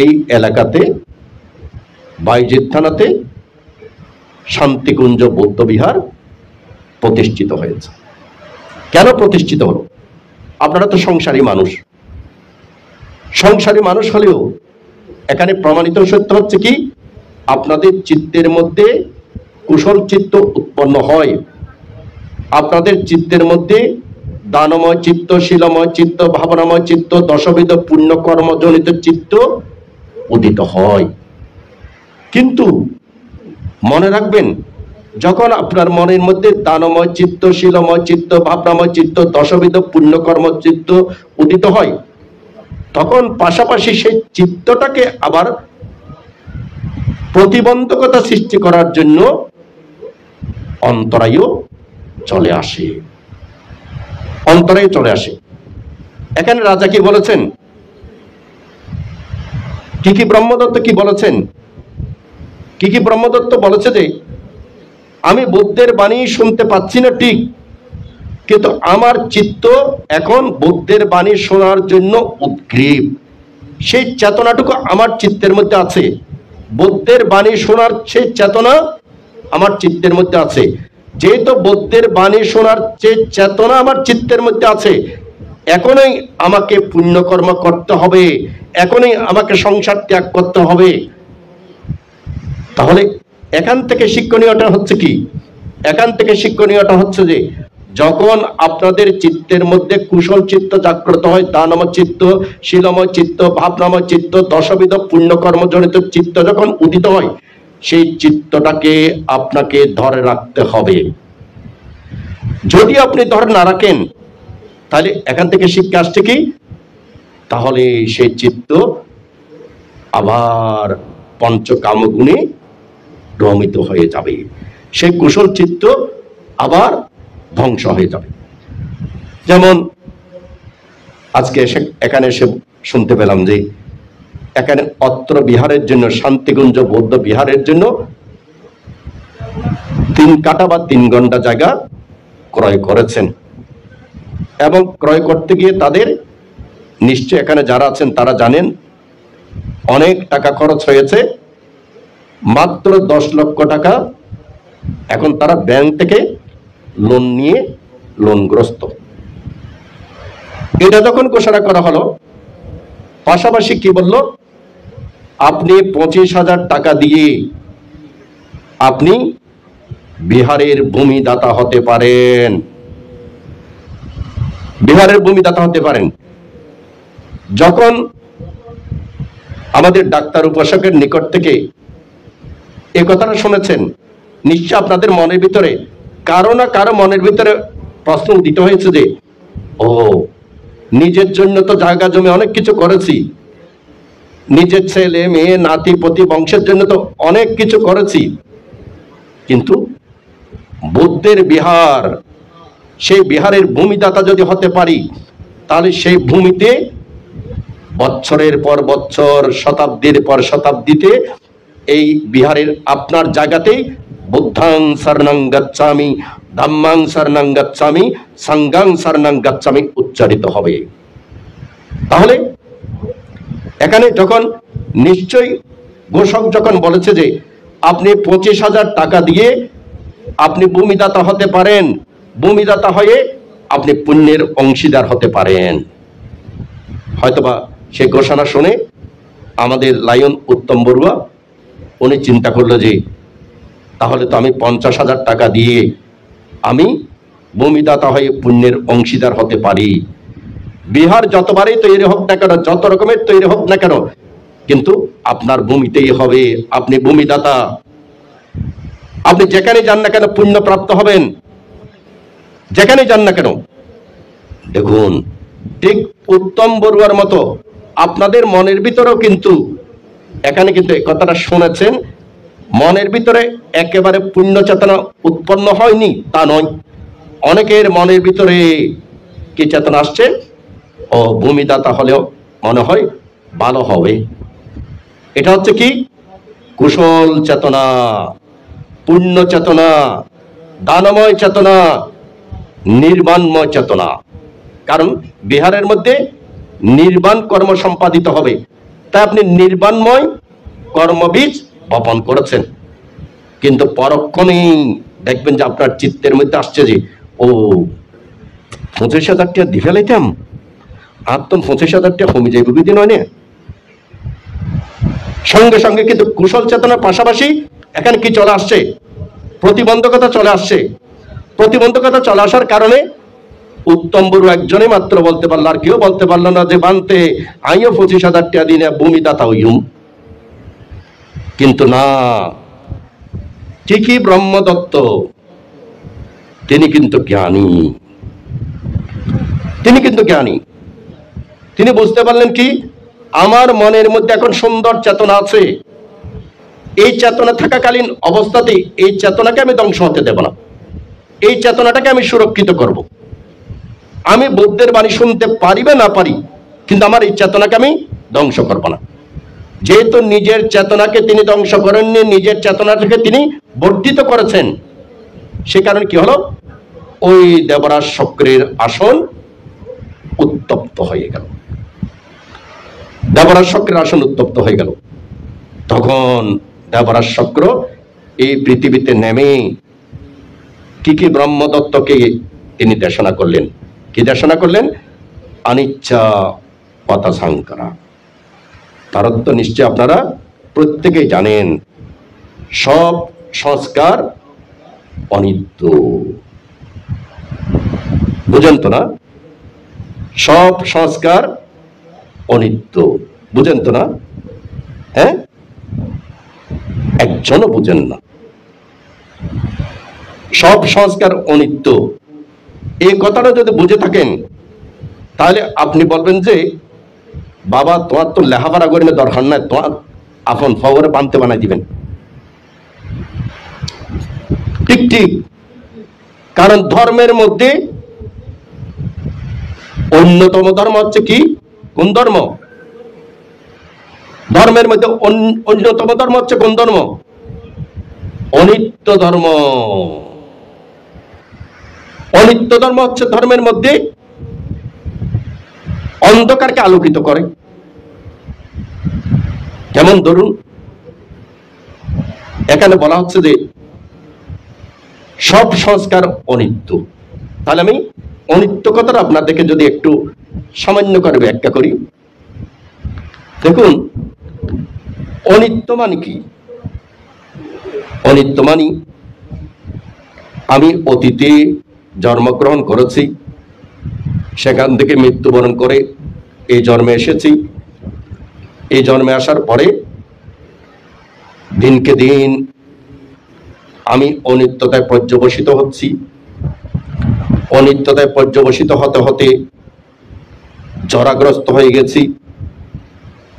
এই এলাকাতে বাইজিদ থানাতে শান্তিকুঞ্জ বৌদ্ধ বিহার প্রতিষ্ঠিত হয়েছে। কেন প্রতিষ্ঠিত হলো? আপনারা তো সংসারী মানুষ হলেও এখানে প্রমাণিত সত্য হচ্ছে কি, আপনাদের চিত্তের মধ্যে কুশল চিত্ত উৎপন্ন হয়, আপনাদের চিত্তের মধ্যে দানময় চিত্ত, শীলময় চিত্ত, ভাবনাময় চিত্ত, দশবিধ পুণ্য কর্মজনিত চিত্ত উদিত হয়। কিন্তু মনে রাখবেন, যখন আপনার মনের মধ্যে দানময় চিত্ত, শীলময় চিত্ত, ভাবনাময় চিত্ত, দশবিধ পুণ্যকর্ম চিত্ত উদিত হয়, তখন পাশাপাশি সেই চিত্তটাকে আবার প্রতিবন্ধকতা সৃষ্টি করার জন্য অন্তরায়ও চলে আসে। এখানে রাজা কি বলেছেন, কি ব্রহ্মদত্ত কি বলেছেন? কি ব্রহ্মদত্ত বলেছে যে আমি বুদ্ধের বাণী শুনতে পাচ্ছি না ঠিক, কিন্তু আমার চিত্ত এখন বুদ্ধের বাণী শোনার জন্য উদ্গ্রীব। সেই চেতনাটুকু আমার চিত্তের মধ্যে আছে, বুদ্ধের বাণী শোনার সেই চেতনা আমার চিত্তের মধ্যে আছে। যেহেতু বুদ্ধের বাণী শোনার যে চেতনা আমার চিত্তের মধ্যে আছে, এখনই আমাকে পুণ্যকর্ম করতে হবে, এখনই আমাকে সংসার ত্যাগ করতে হবে। তাহলে এখান থেকে শিক্ষণীয়টা হচ্ছে কি? এখান থেকে শিক্ষণীয়টা হচ্ছে যে যখন আপনাদের চিত্তের মধ্যে কুশল চিত্ত জাগ্রত হয়, দানময় চিত্ত, শীলময় চিত্ত, ভাবনাময় চিত্ত, দশবিধ পুণ্যকর্মজনিত চিত্ত যখন উদিত হয়, সেই চিত্তটাকে আপনাকে ধরে রাখতে হবে। যদি আপনি ধরে না রাখেন, তাহলে এখান থেকে শিক্ষা আসছে কি, তাহলে সেই চিত্ত আবার পঞ্চকামগুণে ভ্রমিত হয়ে যাবে, সেই কুশল চিত্ত আবার ধ্বংস হয়ে যাবে। যেমন আজকে এখানে এসে শুনতে পেলাম যে এখানে অত্র বিহারের জন্য, শান্তিকুঞ্জ বৌদ্ধ বিহারের জন্য 3 কাঠা বা 3 ঘন্টা জায়গা ক্রয় করেছেন, এবং ক্রয় করতে গিয়ে তাদের নিশ্চয় এখানে যারা আছেন তারা জানেন অনেক টাকা খরচ হয়েছে। মাত্র 10 লক্ষ টাকা এখন তারা ব্যাংক থেকে লোন নিয়ে লোনগ্রস্ত। এটা যখন ঘোষণা করা হলো, পাশাপাশি কি বলল, আপনি 25,000 টাকা দিয়ে আপনি বিহারের ভূমিদাতা হতে পারেন, বিহারের ভূমিদাতা হতে পারেন। যখন আমাদের ডাক্তার উপাসকের নিকট থেকে এই কথাটা শুনেছেন, নিশ্চয় আপনাদের মনের ভিতরে কারো না কারো মনের ভিতরে প্রশ্ন উদিত হয়েছে যে ও, নিজের জন্য তো জায়গা জমি অনেক কিছু করেছি, নিজের ছেলে মেয়ে নাতি পতি বংশের জন্য তো অনেক কিছু করেছি, কিন্তু বুদ্ধের বিহার, সেই বিহারের ভূমিদাতা যদি হতে পারি, তাহলে সেই ভূমিতে বছরের পর বছর, শতাব্দীর পর শতাব্দীতে এই বিহারের আপনার জায়গাতেই বুদ্ধাং শরণং গচ্ছামি, ধাম্মাং শরণং গচ্ছামি, সংঘাং শরণং গচ্ছামি উচ্চারিত হবে। তাহলে এখানে যখন নিশ্চয়ই ঘোষক যখন বলেছে যে আপনি 25,000 টাকা দিয়ে আপনি ভূমিদাতা হতে পারেন, ভূমিদাতা হয়ে আপনি পুণ্যের অংশীদার হতে পারেন, হয়তোবা সে ঘোষণা শুনে আমাদের লায়ন উত্তম বড়ুয়া উনি চিন্তা করলো যে তাহলে তো আমি 50,000 টাকা দিয়ে আমি ভূমিদাতা হয়ে পুণ্যের অংশীদার হতে পারি। বিহার যতবারই তৈরি হোক না কেন, যত রকমের তৈরি হোক না কেন, কিন্তু আপনার ভূমিতেই হবে, আপনি ভূমিদাতা, আপনি যেখানে যান না কেন পুণ্য প্রাপ্ত হবেন, যেখানে যান না কেন। দেখুন, ঠিক উত্তম বড়ুয়ার মতো আপনাদের মনের ভিতরেও কিন্তু এখানে কিন্তু এই কথাটা শুনেছেন, মনের ভিতরে একেবারে পুণ্য চেতনা উৎপন্ন হয়নি তা নয়, অনেকের মনের ভিতরে কি চেতনা আসছে, ও ভূমিদাতা হলেও মনে হয় ভালো হবে। এটা হচ্ছে কি কুশল চেতনা, পুণ্য চেতনা, দানময় চেতনা, নির্বাণময় চেতনা। কারণ বিহারের মধ্যে নির্বাণ কর্ম সম্পাদিত হবে, তাই আপনি নির্বাণময় কর্মবীজ বপন করেছেন। কিন্তু পরক্ষণেই দেখবেন যে আপনার চিত্তের মধ্যে আসছে যে ও 25,000 টাকা দিয়ে ফেলাইতাম, আর তো 25,000 টাকা কমে যাইব বিদিন হয় না। সঙ্গে সঙ্গে কিন্তু কুশল চেতনার পাশাপাশি এখানে কি চলে আসছে, প্রতিবন্ধকতা চলে আসছে। প্রতিবন্ধকতা চলে আসার কারণে উত্তম বড়ুয়া একজনই মাত্র বলতে পারলো, আর কেউ বলতে পারলো না যে বানতে আইও 25,000 টাকা দিনে ভূমিদাতা হইম। কিন্তু না, ঠিকই ব্রহ্মদত্ত তিনি কিন্তু জ্ঞানী, তিনি কিন্তু জ্ঞানী। তিনি বুঝতে পারলেন কি, আমার মনের মধ্যে এখন সুন্দর চেতনা আছে, এই চেতনা থাকাকালীন অবস্থাতেই এই চেতনাকে আমি ধ্বংস হতে দেব না, এই চেতনাটাকে আমি সুরক্ষিত করব। আমি বুদ্ধের বাণী শুনতে পারি বা না পারি, কিন্তু আমার এই চেতনাকে আমি ধ্বংস করব না। যেহেতু নিজের চেতনাকে তিনি ধ্বংস করেননি, নিজের চেতনাটাকে তিনি বর্ধিত করেছেন, সে কারণে কি হলো, ওই দেবরাজ শক্রের আসন উত্তপ্ত হয়ে গেল, দেবরাজ শক্রের আসন উত্তপ্ত হয়ে গেল। তখন দেবরাজ শক্র এই পৃথিবীতে নেমে কি ব্রহ্মদত্তকে তিনি দেশনা করলেন। কি দেশনা করলেন? অনিচ্ছা পথসংকরা। তার অর্থ নিশ্চয় আপনারা প্রত্যেকেই জানেন, সব সংস্কার অনিত্য। বুঝেন তো না? সব সংস্কার অনিত্য, বুঝেন তো না? হ্যাঁ, একজনও বুঝেন না। সব সংস্কার অনিত্য, এই কথাটা যদি বুঝে থাকেন তাহলে আপনি বলবেন যে বাবা তোমার তো লেখাপড়া করে দরকার নাই, তোমার আপন ফবরে বানতে বানাই দিবেন। ঠিক ঠিক, কারণ ধর্মের মধ্যে অন্যতম ধর্ম হচ্ছে কি, কোন ধর্ম? ধর্মের মধ্যে অন্যতম ধর্ম হচ্ছে কোন ধর্ম? অনিত্য ধর্ম। অনিত্য ধর্ম হচ্ছে ধর্মের মধ্যে অন্ধকারকে আলোকিত করে। যেমন ধরুন, এখানে বলা হচ্ছে যে সব সংস্কার অনিত্য, তাহলে আমি অনিত্য কথাটা আপনাদেরকে যদি একটু সামান্য করে ব্যাখ্যা করি। দেখুন, অনিত্য মানে কি? অনিত্য মানে আমি অতীতে জন্মগ্রহণ করেছি, সেখান থেকে মৃত্যুবরণ করে এই জন্মে এসেছি। এই জন্মে আসার পরে দিনকে দিন আমি অনিত্যতায় পর্যবসিত হচ্ছি। অনিত্যতায় পর্যবসিত হতে হতে জরাগ্রস্ত হয়ে গেছি।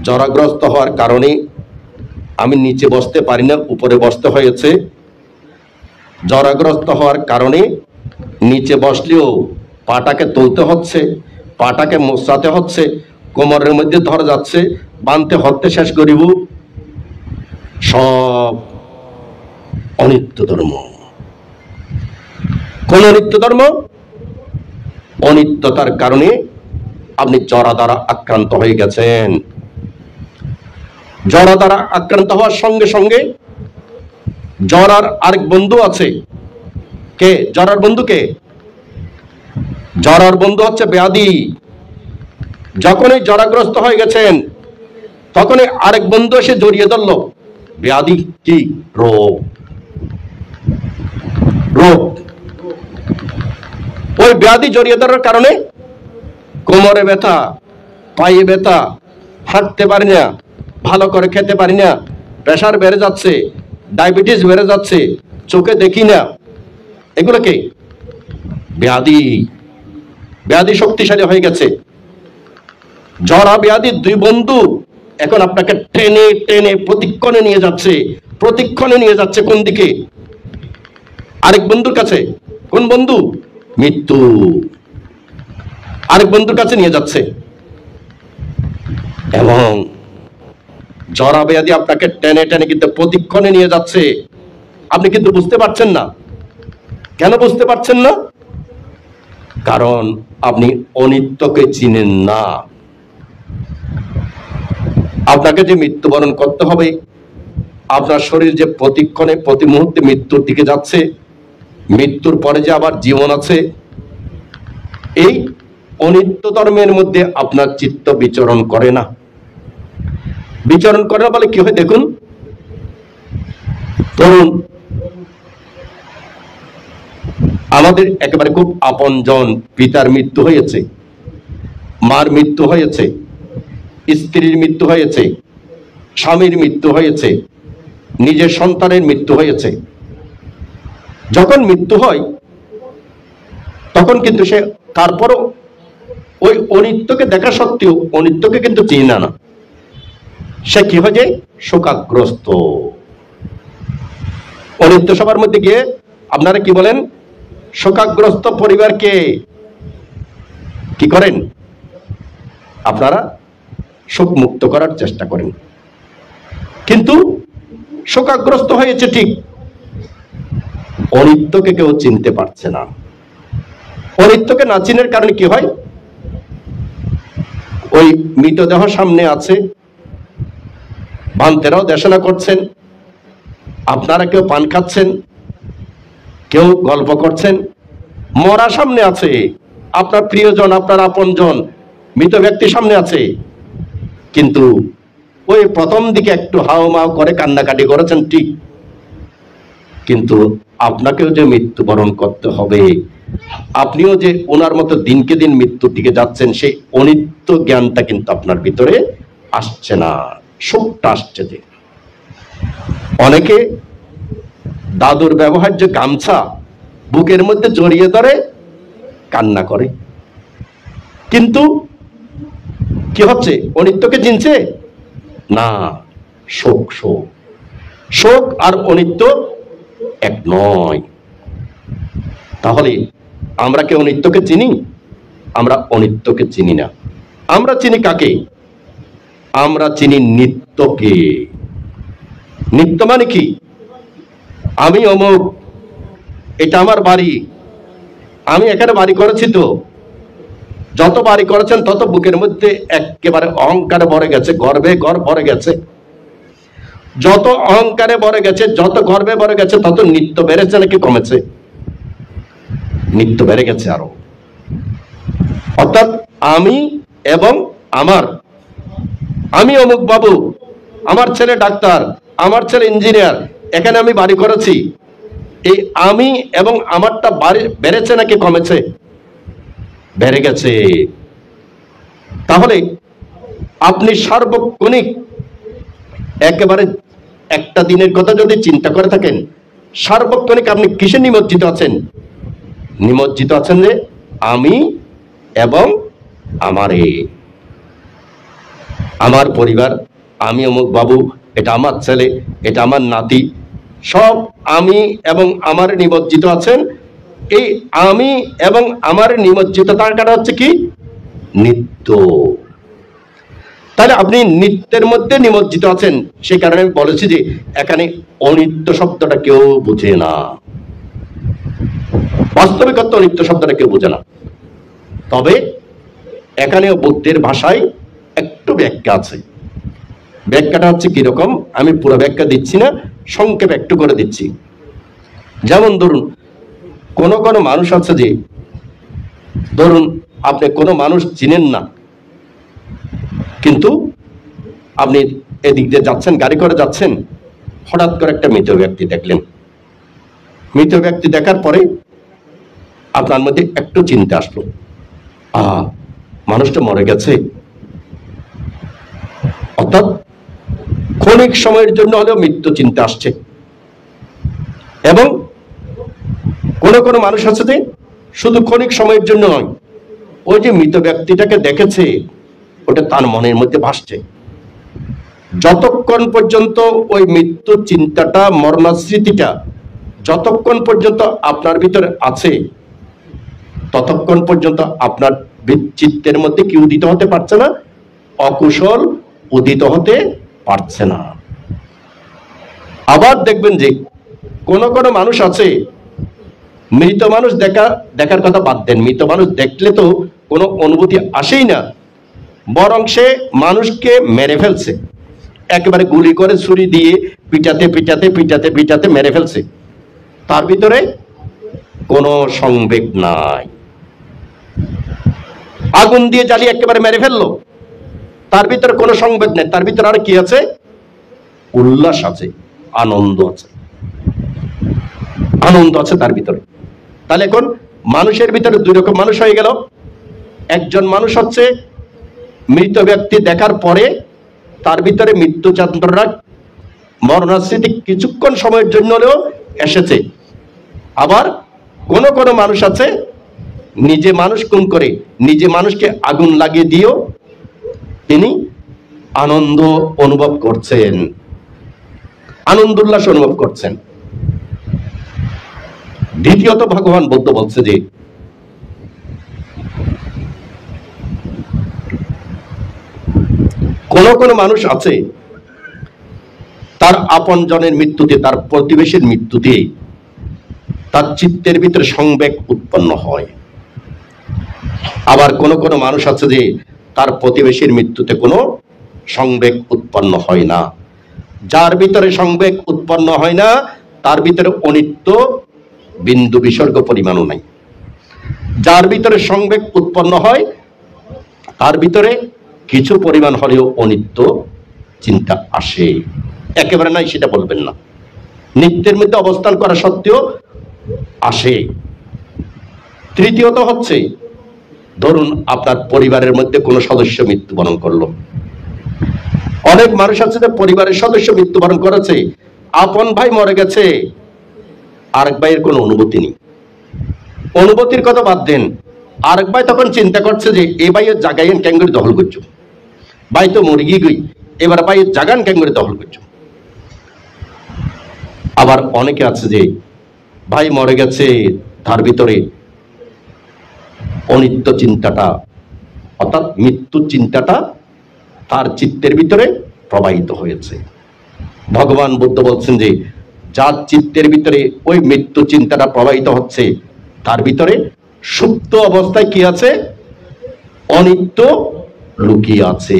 জরাগ্রস্ত হওয়ার কারণে আমি নিচে বসতে পারি না, উপরে বসতে হয়েছে। জরাগ্রস্ত হওয়ার কারণে নিচে বসলেও পাটাকে তুলতে হচ্ছে, পাটাকে মোছাতে হচ্ছে, কোমরের মধ্যে ধরে যাচ্ছে, বাঁধতে হতে শেষ করিব। সব অনিত্য ধর্ম। কোন অনিত্য ধর্ম? অনিত্যতার কারণে আপনি জরা দ্বারা আক্রান্ত হয়ে গেছেন। জরা দ্বারা আক্রান্ত হওয়ার সঙ্গে সঙ্গে জরার আরেক বন্ধু আছে। কে জরার বন্ধু? কে জরার বন্ধু? হচ্ছে ব্যাধি। যখনই জরাগ্রস্ত হয়ে গেছেন তখনই আরেক বন্ধু এসে জড়িয়ে ধরল। ব্যাধি কি? রোগ। রোগ। ওই ব্যাধি জড়িয়ে ধরার কারণে কোমরে ব্যথা, পায়ে ব্যথা, হাঁটতে পারি না, ভালো করে খেতে পারি না, প্রেশার বেড়ে যাচ্ছে, ডায়াবেটিস বেড়ে যাচ্ছে, চোখে দেখি না। এগুলো কি? ব্যাধি। ব্যাধি শক্তিশালী হয়ে গেছে। জরা ব্যাধি দুই বন্ধু এখন আপনাকে টেনে টেনে প্রতিক্ষণে নিয়ে যাচ্ছে। প্রতিক্ষণে নিয়ে যাচ্ছে কোন দিকে? আরেক বন্ধুর কাছে। কোন বন্ধু? মৃত্যু। আরেক বন্ধুর কাছে নিয়ে যাচ্ছে। এবং জরা ব্যাধি আপনাকে টেনে টেনে কিন্তু প্রতিক্ষণে নিয়ে যাচ্ছে। আপনি কিন্তু বুঝতে পারছেন না। কেন বুঝতে পারছেন না? কারণ আপনি অনিত্যকে চিনেন না। আপনাকে যে মৃত্যুবরণ করতে হবে, আপনার শরীর যে প্রতিক্ষণে প্রতি মুহূর্তে মৃত্যুর দিকে যাচ্ছে, মৃত্যুর পরে যে আবার জীবন আছে, এই অনিত্য ধর্মের মধ্যে আপনার চিত্ত বিচরণ করে না। বিচরণ করে না বলে কি হয় দেখুন। ধরুন আমাদের একেবারে খুব আপনজন পিতার মৃত্যু হয়েছে, মার মৃত্যু হয়েছে, স্ত্রীর মৃত্যু হয়েছে, স্বামীর মৃত্যু হয়েছে, নিজের সন্তানের মৃত্যু হয়েছে। যখন মৃত্যু হয় তখন কিন্তু সে তারপরও ওই অনিত্যকে দেখা সত্ত্বেও অনিত্যকে কিন্তু চিনে না। সে কি হয়ে যায়? শোকাগ্রস্ত। অনিত্য সবার মধ্যে গিয়ে আপনারা কি বলেন? শোকাগ্রস্ত পরিবারকে কি করেন? আপনারা শোক মুক্ত করার চেষ্টা করেন। কিন্তু শোকাগ্রস্ত হয়েছে ঠিক, অনিত্যকে কেউ চিনতে পারছে না। অনিত্যকে না চিনার কারণে কি হয়? ওই মৃতদেহ সামনে আছে, বান্তেরাও দেশনা করছেন, আপনারা কেউ পান খাচ্ছেন, কেউ গল্প করছেন, মরা সামনে আছে, আপনার প্রিয়জন, আপনার আপনজন, মৃত ব্যক্তি সামনে আছে, কিন্তু ওই প্রথম দিকে একটু হাও মাও করে কান্নাকাটি করেছেন ঠিক, কিন্তু আপনাকেও যে মৃত্যুবরণ করতে হবে, আপনিও যে ওনার মতো দিনকে দিন মৃত্যুর দিকে যাচ্ছেন, সেই অনিত্য জ্ঞানটা কিন্তু আপনার ভিতরে আসছে না, শোকটা আসছে। যে অনেকে দাদুর ব্যবহার্য গামছা বুকের মধ্যে জড়িয়ে ধরে কান্না করে, কিন্তু কি হচ্ছে? অনিত্যকে চিনছে না। শোক। শোক শোক আর অনিত্য এক নয়। তাহলে আমরা কি অনিত্যকে চিনি? আমরা অনিত্যকে চিনি না। আমরা চিনি কাকে? আমরা চিনি নিত্যকে। নিত্য মানে কি? আমি অমুক, এটা আমার বাড়ি, আমি এখানে বাড়ি করেছি, তো যত বাড়ি করেছেন তত বুকের মধ্যে একেবারে অহংকারে ভরে গেছে, গর্বে গর্ব ভরে গেছে। যত অহংকারে ভরে গেছে, যত গর্বে ভরে গেছে, তত নিত্য বেড়েছে নাকি কমেছে? নিত্য বেড়ে গেছে আরো। অর্থাৎ আমি এবং আমার, আমি অমুক বাবু, আমার ছেলে ডাক্তার, আমার ছেলে ইঞ্জিনিয়ার, এখানে আমি বাড়ি করেছি, এই আমি এবং আমারটা বেড়েছে নাকি কমেছে? বেড়ে গেছে। তাহলে আপনি সার্বক্ষণিক একেবারে একটা দিনের কথা যদি চিন্তা করে থাকেন, সার্বক্ষণিক আপনি কিসে নিমজ্জিত আছেন? নিমজ্জিত আছেন যে আমি এবং আমার পরিবার, আমি অমুক বাবু, এটা আমার ছেলে, এটা আমার নাতি, সব আমি এবং আমার নিমজ্জিত আছেন। এই আমি এবং আমার নিমজ্জিত তার কারণ হচ্ছে কি? নিত্য। তাহলে আপনি নিত্যের মধ্যে নিমজ্জিত আছেন। সেই কারণে আমি বলেছি যে এখানে অনিত্য শব্দটা কেউ বুঝে না। বাস্তবিকত অনিত্য শব্দটা কেউ বুঝে না। তবে এখানেও বুদ্ধের ভাষায় একটু ব্যাখ্যা আছে। ব্যাখ্যাটা হচ্ছে কিরকম, আমি পুরো ব্যাখ্যা দিচ্ছি না, সংক্ষেপ একটু করে দিচ্ছি। যেমন ধরুন কোন মানুষ আছে যে, ধরুন আপনি কোনো মানুষ চিনেন না, কিন্তু আপনি এদিক দিয়ে যাচ্ছেন, গাড়ি করে যাচ্ছেন, হঠাৎ করে একটা মৃত ব্যক্তি দেখলেন। মৃত ব্যক্তি দেখার পরে আপনার মধ্যে একটু চিন্তা আসলো, মানুষটা মরে গেছে। অর্থাৎ ক্ষণিক সময়ের জন্য হলেও মৃত্যু চিন্তা আসছে। এবং কোন কোন মানুষ আছে যে শুধু ক্ষণিক সময়ের জন্য নয়, ওই যে মৃত ব্যক্তিটাকে দেখেছে ওটা তার মনের মধ্যে ভাসছে। যতক্ষণ পর্যন্ত ওই মৃত্যু চিন্তাটা, মরণস্মৃতিটা যতক্ষণ পর্যন্ত আপনার ভিতরে আছে, ততক্ষণ পর্যন্ত আপনার চিত্তের মধ্যে কি উদিত হতে পারছে না? অকুশল উদিত হতে পারছে না। আবার দেখবেন যে কোন কোন মানুষ আছে, মৃত মানুষ দেখার কথা বাদ দেন, মৃত মানুষ দেখলে তো কোনো অনুভূতি আসেই না, বরং সে মানুষকে মেরে ফেলছে, একেবারে গুলি করে ছুরি দিয়ে পিটাতে পিটাতে পিটাতে পিটাতে মেরে ফেলছে, তার ভিতরে কোনো সংবেগ নাই। আগুন দিয়ে জ্বালিয়ে একেবারে মেরে ফেললো, তার ভিতরে কোনো সংবেগ নেই, তার ভিতরে আর কি আছে? উল্লাস আছে, আনন্দ আছে, আনন্দ আছে তার ভিতরে। তাহলে এখন মানুষের ভিতরে দুই রকম মানুষ হয়ে গেল। একজন মানুষ হচ্ছে মৃত ব্যক্তি দেখার পরে তার ভিতরে মৃত্যু যন্ত্রণা, মরণস্মৃতি কিছুক্ষণ সময়ের জন্য হলেও এসেছে। আবার কোন কোন মানুষ আছে নিজে মানুষ খুন করে, নিজে মানুষকে আগুন লাগিয়ে দিয়েও তিনি আনন্দ অনুভব করছেন, আনন্দ উল্লাস অনুভব করছেন। দ্বিতীয়ত ভগবান বুদ্ধ বলছে যে কোন কোন মানুষ আছে তার আপন জনের মৃত্যুতে, তার প্রতিবেশীর মৃত্যুতে তার চিত্তের ভিতরে সংবেগ উৎপন্ন হয়। আবার কোন কোন মানুষ আছে যে তার প্রতিবেশীর মৃত্যুতে কোনো সংবেগ উৎপন্ন হয় না। যার ভিতরে সংবেগ উৎপন্ন হয় না তার ভিতরে অনিত্য বিন্দু বিসর্গ পরিমাণও নাই। যার ভিতরে সংবেগ উৎপন্ন হয় তার ভিতরে কিছু পরিমাণ হলেও অনিত্য চিন্তা আসে। একেবারে নাই সেটা বলবেন না, নিত্যের মধ্যে অবস্থান করা সত্ত্বেও আসে। তৃতীয়ত হচ্ছে, ধরুন আপনার পরিবারের মধ্যে কোনো সদস্য মৃত্যুবরণ করলো। অনেক মানুষ আছে যে পরিবারের সদস্য মৃত্যুবরণ করেছে, আপন ভাই মরে গেছে, আরেক ভাইয়ের কোনো অনুভূতি নেই। অনুভূতির কথা বাদ দেন, আরেক ভাই তখন চিন্তা করছে যে এ ভাইয়ের জাগাইন ক্যাঙ্গুরি দখল করছো, ভাই তো মরে গিয়ে এবার ভাইয়ের জাগান ক্যাঙ্গুরি দখল করছো। আবার অনেকে আছে যে ভাই মরে গেছে, তার ভিতরে অনিত্য চিন্তাটা অর্থাৎ মৃত্যু চিন্তাটা তার চিত্তের ভিতরে প্রবাহিত হয়েছে। ভগবান বুদ্ধ বলছেন যে যার চিত্তের ভিতরে ওই মৃত্যু চিন্তাটা প্রবাহিত হচ্ছে তার ভিতরে সুপ্ত অবস্থায় কি আছে? অনিত্য লুকিয়ে আছে।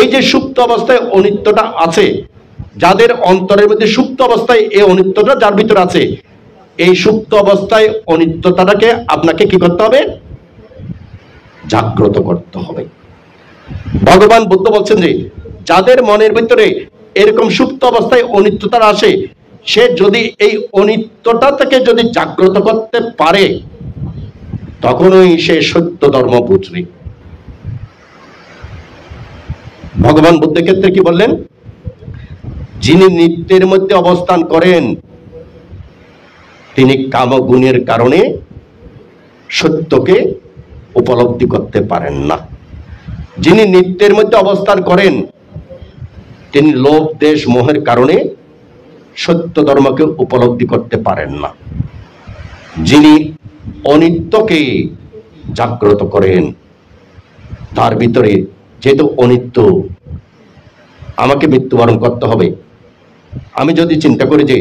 এই যে সুপ্ত অবস্থায় অনিত্যটা আছে, যাদের অন্তরের মধ্যে সুপ্ত অবস্থায় এই অনিত্যটা যার ভিতরে আছে, এই সুপ্ত অবস্থায় অনিত্যতাটাকে আপনাকে কি করতে হবে? জাগ্রত করতে হবে। ভগবান বুদ্ধ বলছেন যে যাদের মনের ভিতরে এরকম সুপ্ত অবস্থায় অনিত্যতা আসে, সে যদি এই অনিত্যটা থেকে যদি জাগ্রত করতে পারে তখনই সে সত্য ধর্ম বুঝবে। ভগবান বুদ্ধের ক্ষেত্রে কি বললেন? যিনি নিত্যের মধ্যে অবস্থান করেন তিনি কামগুণের কারণে সত্যকে উপলব্ধি করতে পারেন না। যিনি নিত্যের মধ্যে অবস্থান করেন তিনি লোভ দেশ মোহের কারণে সত্য ধর্মকে উপলব্ধি করতে পারেন না। যিনি অনিত্যকে জাগ্রত করেন, তার ভিতরে যেহেতু অনিত্য, আমাকে মৃত্যুবরণ করতে হবে, আমি যদি চিন্তা করি যে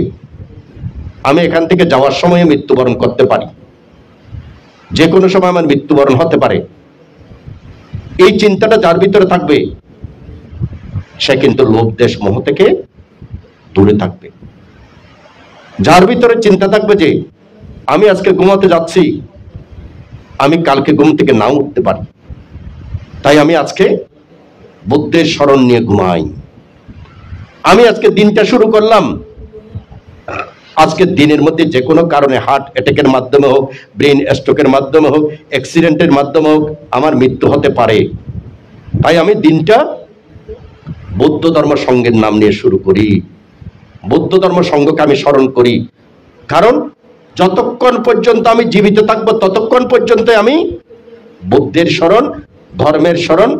আমি এখান থেকে যাওয়ার সময় মৃত্যুবরণ করতে পারি, যে কোনো সময় আমার মৃত্যুবরণ হতে পারে, এই চিন্তাটা যার ভিতরে থাকবে সে কিন্তু লোভ দেশ মোহ থেকে দূরে থাকবে। যার ভিতরে চিন্তা থাকবে যে আমি আজকে ঘুমাতে যাচ্ছি, আমি কালকে ঘুম থেকে নাও উঠতে পারি, তাই আমি আজকে বুদ্ধের স্মরণ নিয়ে ঘুমাই। আমি আজকে দিনটা শুরু করলাম, আজকের দিনের মধ্যে যে কোনো কারণে হার্ট অ্যাটাকের মাধ্যমে হোক, ব্রেন স্ট্রোকের মাধ্যমে হোক, অ্যাক্সিডেন্টের মাধ্যমে হোক আমার মৃত্যু হতে পারে। তাই আমি দিনটা বৌদ্ধ ধর্ম সংঘের নাম নিয়ে শুরু করি, বৌদ্ধ ধর্ম সংঘকে আমি স্মরণ করি। কারণ যতক্ষণ পর্যন্ত আমি জীবিত থাকবো ততক্ষণ পর্যন্ত আমি বুদ্ধের স্মরণ, ধর্মের স্মরণ,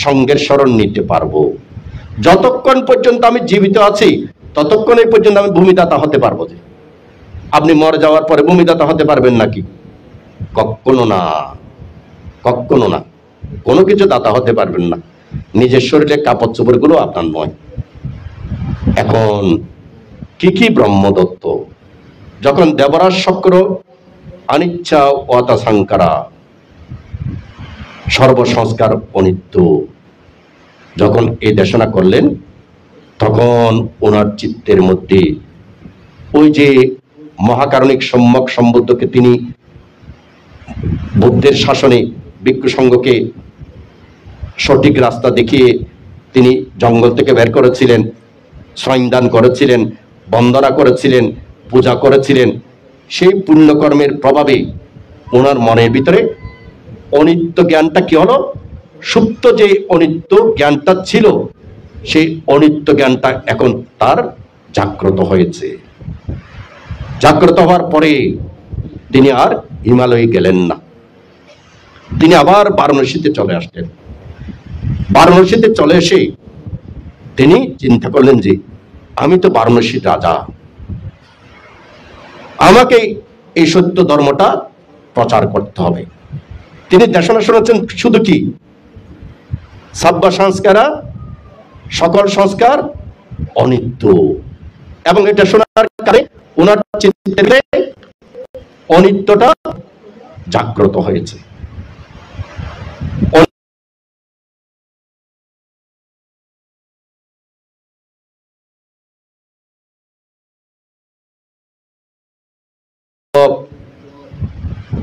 সংঘের স্মরণ নিতে পারবো। যতক্ষণ পর্যন্ত আমি জীবিত আছি ততক্ষণ এই পর্যন্ত আমি ভূমিদাতা হতে পারবো। যে আপনি মরে যাওয়ার পরে ভূমিদাতা হতে পারবেন নাকি? কখনো না, কখনো না, কোনো কিছু দাতা হতে পারবেন না। নিজের শরীরে কাপড় চোপড় গুলো আপনার নয়। এখন কি ব্রহ্মদত্ত যখন দেবরাজ শক্র অনিচ্ছা ওয়াতাসাঙ্কারা সর্বসংস্কার অনিত্য যখন এই দেশনা করলেন, তখন ওনার চিত্তের মধ্যে ওই যে মহাকারণিক সম্যক সম্বুদ্ধকে তিনি বুদ্ধের শাসনে ভিক্ষু সংঘকে সঠিক রাস্তা দেখিয়ে তিনি জঙ্গল থেকে বের করেছিলেন, সৈন্দান করেছিলেন, বন্দনা করেছিলেন, পূজা করেছিলেন। সেই পুণ্যকর্মের প্রভাবে ওনার মনের ভিতরে অনিত্য জ্ঞানটা কি হলো? সুপ্ত যে অনিত্য জ্ঞানটা ছিল সেই অনিত্য জ্ঞানটা এখন তার জাগ্রত হয়েছে। জাগ্রত হওয়ার পরে তিনি আর হিমালয়ে গেলেন না, তিনি আবার বারাণসীতে চলে আসলেন। বারাণসীতে চলে এসে তিনি চিন্তা করলেন যে আমি তো বারাণসীর রাজা, আমাকে এই সত্য ধর্মটা প্রচার করতে হবে। তিনি দেশনা শুনেছেন শুধু কি সাব্বা সংস্কারা, সকল সংস্কার অনিত্য, এবং এটা শোনার কারণে ওনার চিত্তে অনিত্যটা জাগ্রত হয়েছে।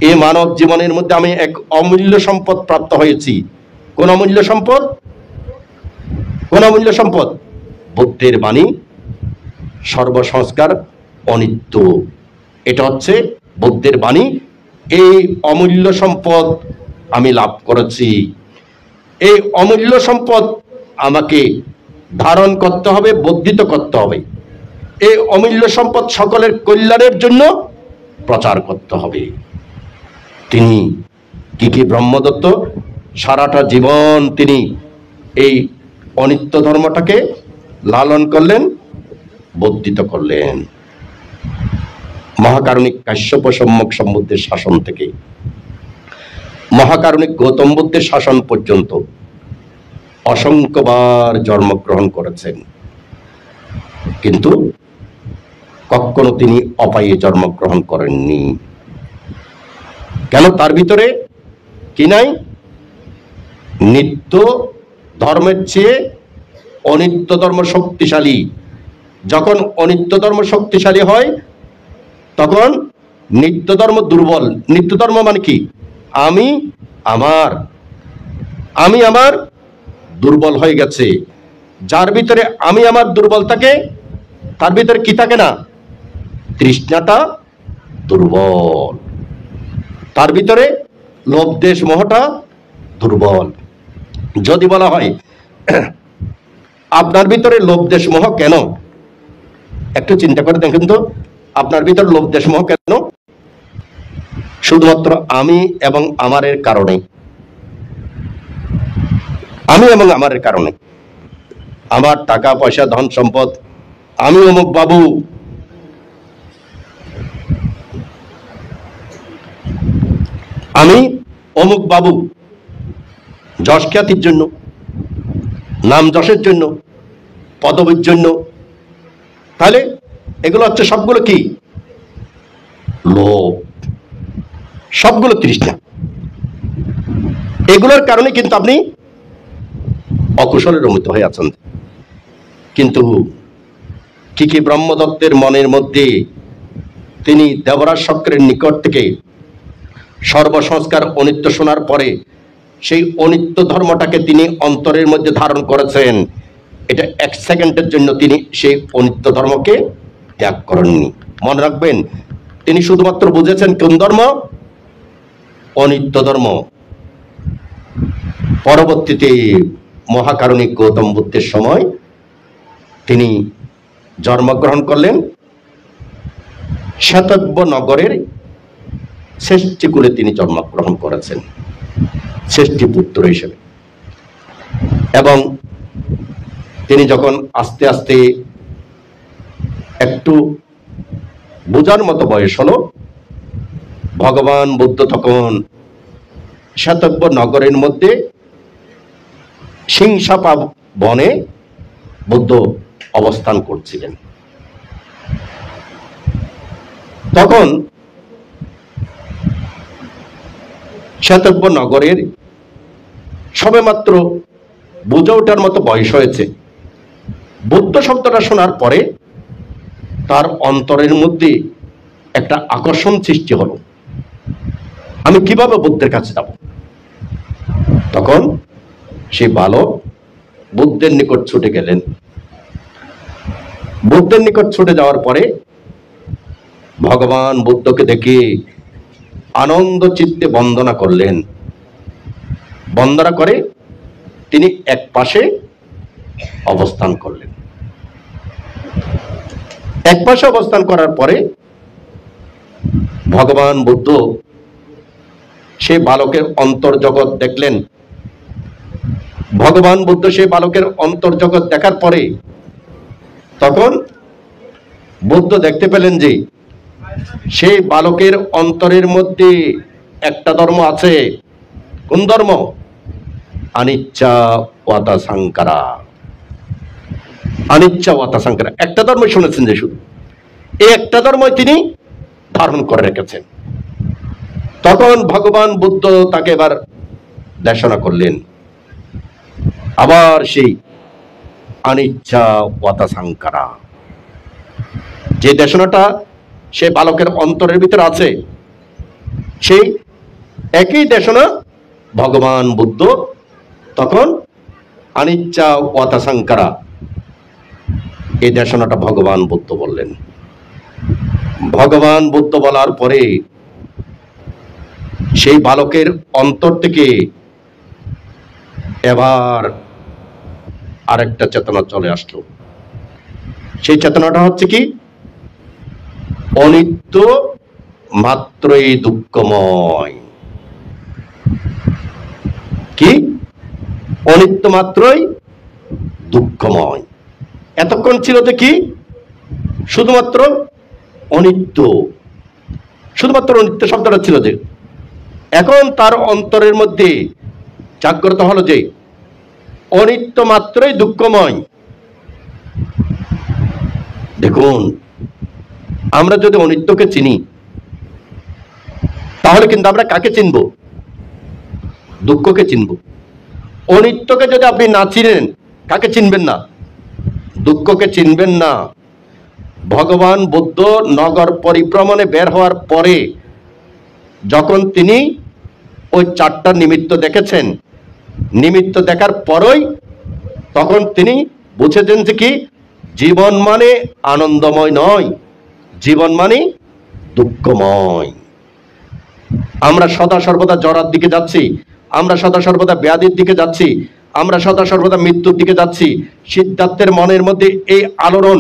এই মানব জীবনের মধ্যে আমি এক অমূল্য সম্পদ প্রাপ্ত হয়েছি। কোন অমূল্য সম্পদ? কোন অমূল্য সম্পদ? বুদ্ধের বাণী, সর্বসংস্কার অনিত্য। এটা হচ্ছে বুদ্ধের বাণী। এই অমূল্য সম্পদ আমি লাভ করেছি। এই অমূল্য সম্পদ আমাকে ধারণ করতে হবে, বর্ধিত করতে হবে। এই অমূল্য সম্পদ সকলের কল্যাণের জন্য প্রচার করতে হবে। তিনি কি ব্রহ্মদত্ত সারাটা জীবন তিনি এই অনিত্য ধর্মটাকে লালন করলেন, বর্ধিত করলেন। মহাকারণিক কাশ্যপ সম্যক সম্বুদ্ধের শাসন থেকে মহাকারণিক গৌতম বুদ্ধের শাসন পর্যন্ত অসংখ্যবার জন্মগ্রহণ করেছেন, কিন্তু কখনো তিনি অপায়ে জন্মগ্রহণ করেননি। কেন? তার ভিতরে কি নাই? নিত্য ধর্মের চেয়ে অনিত্য ধর্ম শক্তিশালী। যখন অনিত্য ধর্ম শক্তিশালী হয় তখন নিত্য ধর্ম দুর্বল। নিত্য ধর্ম মানে কি? আমি আমার দুর্বল হয়ে গেছে। যার ভিতরে আমি আমার দুর্বল থাকে তার ভিতরে কি থাকে না? তৃষ্ণাটা দুর্বল। তার ভিতরে লোভ দেশ মোহটা দুর্বল। যদি বলা হয় আপনার ভিতরে লোভ দেশ মোহ কেন, একটু চিন্তা করে দেখেন তো, আপনার ভিতরে লোভ দেশ মোহ কেন? শুধুমাত্র আমি এবং আমারের কারণে। আমি এবং আমারের কারণে। আমার টাকা পয়সা ধন সম্পদ, আমি অমুক বাবু, আমি অমুক বাবু, যশ খ্যাতির জন্য, নাম যশের জন্য, পদবীর জন্য। তাহলে এগুলো হচ্ছে সবগুলো কি? লোভ, সবগুলো তৃষ্ণা। এগুলোর কারণে কিন্তু আপনি অকুশলে রমিত হয়ে আছেন। কিন্তু কি ব্রহ্মদত্তের মনের মধ্যে তিনি দেবরাজ শক্রের নিকট থেকে সর্বসংস্কার অনিত্য শোনার পরে সেই অনিত্য ধর্মটাকে তিনি অন্তরের মধ্যে ধারণ করেছেন। এটা 1 সেকেন্ডের জন্য তিনি সেই অনিত্য ধর্মকে ত্যাগ করেননি। মনে রাখবেন, তিনি শুধুমাত্র বুঝেছেন কোন ধর্ম? অনিত্য ধর্ম। পরবর্তীতে মহাকারণিক গৌতম বুদ্ধের সময় তিনি জন্মগ্রহণ করলেন শ্বেতব্য নগরের শ্রেষ্ঠীকুলে তিনি জন্মগ্রহণ করেছেন শ্রেষ্ঠী পুত্র হিসেবে। এবং তিনি যখন আস্তে আস্তে একটু বোঝার মতো বয়স হলো, ভগবান বুদ্ধ তখন শ্বেতব্য নগরের মধ্যে সিংসাপা বনে বুদ্ধ অবস্থান করছিলেন। তখন শ্বেতব্য নগরের সবেমাত্র বুঝে ওঠার মতো বয়স হয়েছে। বুদ্ধ শব্দটা শোনার পরে তার অন্তরের মধ্যে একটা আকর্ষণ সৃষ্টি হলো, আমি কিভাবে বুদ্ধের কাছে যাব। তখন সেই বালক বুদ্ধের নিকট ছুটে গেলেন। বুদ্ধের নিকট ছুটে যাওয়ার পরে ভগবান বুদ্ধকে দেখে আনন্দ চিত্তে বন্দনা করলেন। বন্দনা করে তিনি এক পাশে অবস্থান করলেন। এক পাশে অবস্থান করার পরে ভগবান বুদ্ধ সেই বালকের অন্তর্জগৎ দেখলেন। ভগবান বুদ্ধ সেই বালকের অন্তর্জগৎ দেখার পরে তখন বুদ্ধ দেখতে পেলেন যে সেই বালকের অন্তরের মধ্যে একটা ধর্ম আছে। কোন ধর্ম? অনিচ্ছা ওয়াতা সংকারা। অনিচ্ছা ওয়াতা সংকারা, একটা ধর্ম শুনেছেন যে শুধু এই একটা ধর্মই তিনি ধারণ করে রেখেছেন। তখন ভগবান বুদ্ধ তাকে এবার দেশনা করলেন, আবার সেই অনিচ্ছা ওয়াতা সংকারা যে দেশনাটা সে বালকের অন্তরের ভিতরে আছে, সেই একই দেশনা ভগবান বুদ্ধ তখন অনিচ্ছা ওয়াতা সংকারা এই দেশনাটা ভগবান বুদ্ধ বললেন। ভগবান বুদ্ধ বলার পরে সেই বালকের অন্তর থেকে এবার আরেকটা চেতনা চলে আসলো। সেই চেতনাটা হচ্ছে কি? অনিত্য মাত্রই দুঃখময়। কি? অনিত্য মাত্রই দুঃখময়। এতক্ষণ ছিল যে কি? শুধুমাত্র অনিত্য, শুধুমাত্র অনিত্য শব্দটা ছিল যে, এখন তার অন্তরের মধ্যে জাগ্রত হলো যে অনিত্য মাত্রই দুঃখময়। দেখুন, আমরা যদি অনিত্যকে চিনি তাহলে কিন্তু আমরা কাকে চিনব? দুঃখকে চিনব। অনিত্যকে যদি আপনি না চিনেন, কাকে চিনবেন না? দুঃখকে চিনবেন না। ভগবান বুদ্ধ নগর পরিভ্রমণে বের হওয়ার পরে যখন তিনি ওই 4টা নিমিত্ত দেখেছেন, নিমিত্ত দেখার পরই তখন তিনি বুঝেছেন যে কি? জীবন মানে আনন্দময় নয়, জীবন মানে দুঃখময়। আমরা সদা সর্বদা জরার দিকে যাচ্ছি, আমরা সদা সর্বদা ব্যাধির দিকে যাচ্ছি, আমরা সদা সর্বদা মৃত্যুর দিকে যাচ্ছি। সিদ্ধার্থের মনের মধ্যে এই আলোড়ন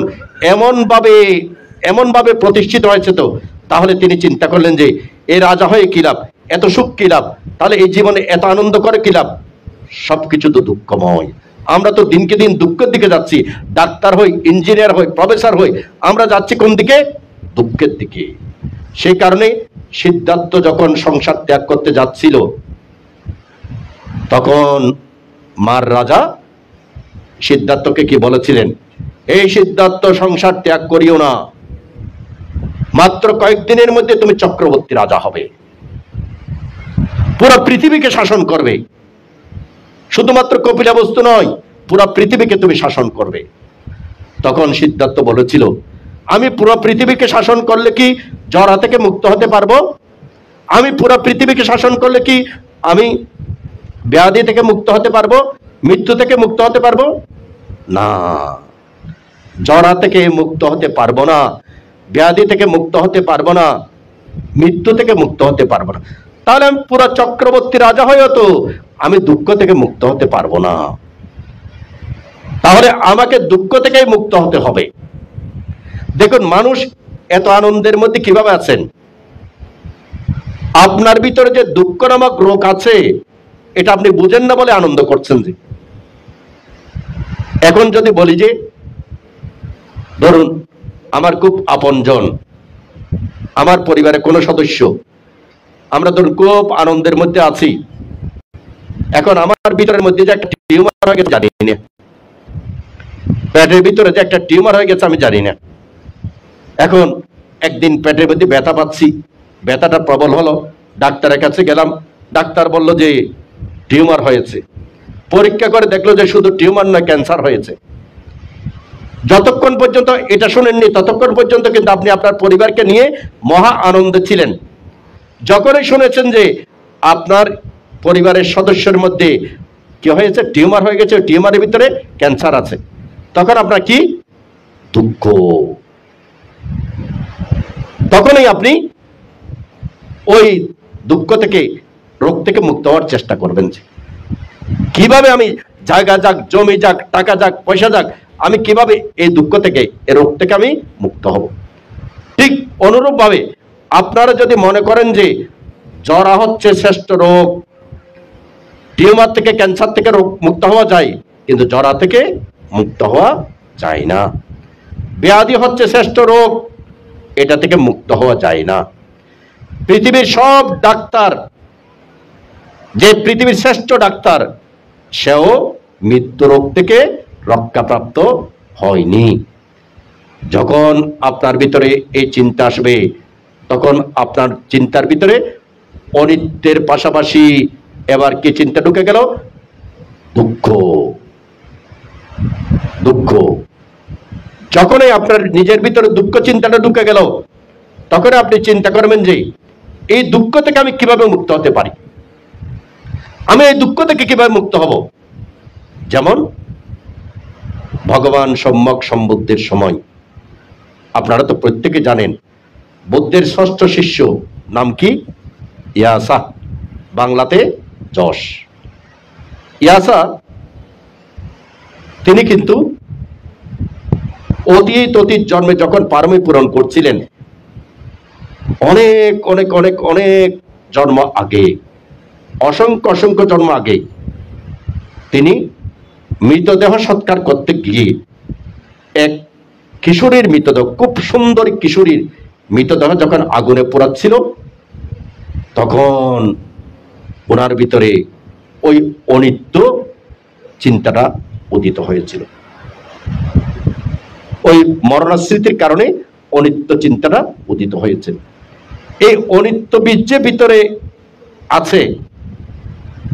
এমন ভাবে প্রতিষ্ঠিত হয়েছে। তো তাহলে তিনি চিন্তা করলেন যে এই রাজা হয়ে কি লাভ, এত সুখ কি লাভ, তাহলে এই জীবনে এত আনন্দ করে কি লাভ? সবকিছু তো দুঃখময়। আমরা তো দিনকে দিন দুঃখের দিকে যাচ্ছি। ডাক্তার হই, ইঞ্জিনিয়ার হই, প্রফেসর হই, আমরা যাচ্ছি কোন দিকে? দুঃখের দিকে। সেই কারণে সিদ্ধার্থ যখন সংসার ত্যাগ করতে যাচ্ছিল তখন মার রাজা সিদ্ধার্থকে কি বলেছিলেন? এই সিদ্ধার্থ, সংসার ত্যাগ করিও না, মাত্র কয়েকদিনের মধ্যে তুমি চক্রবর্তী রাজা হবে, পুরো পৃথিবীকে শাসন করবে। শুধুমাত্র কপিলাবস্তু নয়, পুরো পৃথিবীকে তুমি শাসন করবে। তখন সিদ্ধার্থ বলেছিল, আমি পুরো পৃথিবীকে শাসন করলে কি জরা থেকে মুক্ত হতে পারবো? আমি পুরো পৃথিবীকে শাসন করলে কি আমি ব্যাধি থেকে মুক্ত হতে পারবো, মৃত্যু থেকে মুক্ত হতে পারবো না, জরা থেকে মুক্ত হতে পারবো না, ব্যাধি থেকে মুক্ত হতে পারবো না, মৃত্যু থেকে মুক্ত হতে পারবো না। তাহলে আমি পুরো চক্রবর্তী রাজা হয়েও তো আমি দুঃখ থেকে মুক্ত হতে পারবো না। তাহলে আমাকে দুঃখ থেকেই মুক্ত হতে হবে। দেখুন মানুষ এত আনন্দের মধ্যে কিভাবে আছেন। আপনার ভিতরে যে দুঃখ নামক রোগ আছে এটা আপনি বুঝেন না বলে আনন্দ করছেন। যে এখন যদি বলি যে ধরুন আমার খুব আপনজন, আমার পরিবারের কোনো সদস্য, আমরা ধরুন খুব আনন্দের মধ্যে আছি, এখন আমার ভিতরের মধ্যে যে একটা টিউমার হয়ে গেছে জানি না, পেটের ভিতরে যে একটা টিউমার হয়ে গেছে আমি জানি না। এখন একদিন পেটের মধ্যে ব্যথা পাচ্ছি, ব্যথাটা প্রবল হলো, ডাক্তারের কাছে গেলাম, ডাক্তার বলল যে টিউমার হয়েছে। পরীক্ষা করে দেখলো যে শুধু টিউমার নয়, ক্যান্সার হয়েছে। যতক্ষণ পর্যন্ত এটা শুনেননি ততক্ষণ পর্যন্ত কিন্তু আপনি আপনার পরিবারকে নিয়ে মহা আনন্দে ছিলেন। যখনই শুনেছেন যে আপনার পরিবারের সদস্যের মধ্যে কি হয়েছে, টিউমার হয়ে গেছে, টিউমারের ভিতরে ক্যান্সার আছে, তখন আপনার কি দুঃখ। তখনই আপনি ওই দুঃখ থেকে, রোগ থেকে মুক্ত হওয়ার চেষ্টা করবেন যে কিভাবে আমি জায়গা যাক, জমি যাক, টাকা যাক, পয়সা যাক, আমি কিভাবে এই দুঃখ থেকে, এই রোগ থেকে আমি মুক্ত হব। ঠিক অনুরূপ ভাবে আপনারা যদি মনে করেন যে জরা হচ্ছে শ্রেষ্ঠ রোগ, টিউমার থেকে, ক্যান্সার থেকে রোগ মুক্ত হওয়া যায়, কিন্তু জরা থেকে মুক্ত হওয়া যায় না। ব্যাধি হচ্ছে শ্রেষ্ঠ রোগ, এটা থেকে মুক্ত হওয়া যায় না। পৃথিবীর সব ডাক্তার, যে পৃথিবীর শ্রেষ্ঠ ডাক্তার, সেও মৃত্যু রোগ থেকে রক্ষাপ্রাপ্ত হয়নি। যখন আপনার ভিতরে এই চিন্তা আসবে, তখন আপনার চিন্তার ভিতরে অনিত্যের পাশাপাশি এবার কি চিন্তা ঢুকে গেল, দুঃখ। দুঃখ যখনই আপনার নিজের ভিতরে দুঃখ চিন্তাটা ঢুকে গেল, তখন আপনি চিন্তা করবেন যে এই দুঃখ থেকে আমি কিভাবে মুক্ত হতে পারি, আমি এই দুঃখ থেকে কিভাবে মুক্ত হব। যেমন ভগবান সম্যক সম্বুদ্ধের সময় আপনারা তো প্রত্যেকে জানেন, বুদ্ধের ষষ্ঠ শিষ্য নাম কি, ইয়াসা, বাংলাতে যশ। ইয়াসা তিনি কিন্তু অতীত জন্মে যখন পারমি পূরণ করছিলেন, অনেক অনেক অনেক অনেক জন্ম আগে, অসংখ্য অসংখ্য জন্ম আগে, তিনি মৃতদেহ সৎকার করতে গিয়ে এক কিশোরীর মৃতদেহ, খুব সুন্দর কিশোরীর মৃতদেহ যখন আগুনে পোড়াচ্ছিল, তখন ওনার ভিতরে ওই অনিত্য চিন্তাটা উদিত হয়েছিল। ওই মরণস্মৃতির কারণে অনিত্য চিন্তাটা উদিত হয়েছে। এই অনিত্য বীর্যে ভিতরে আছে,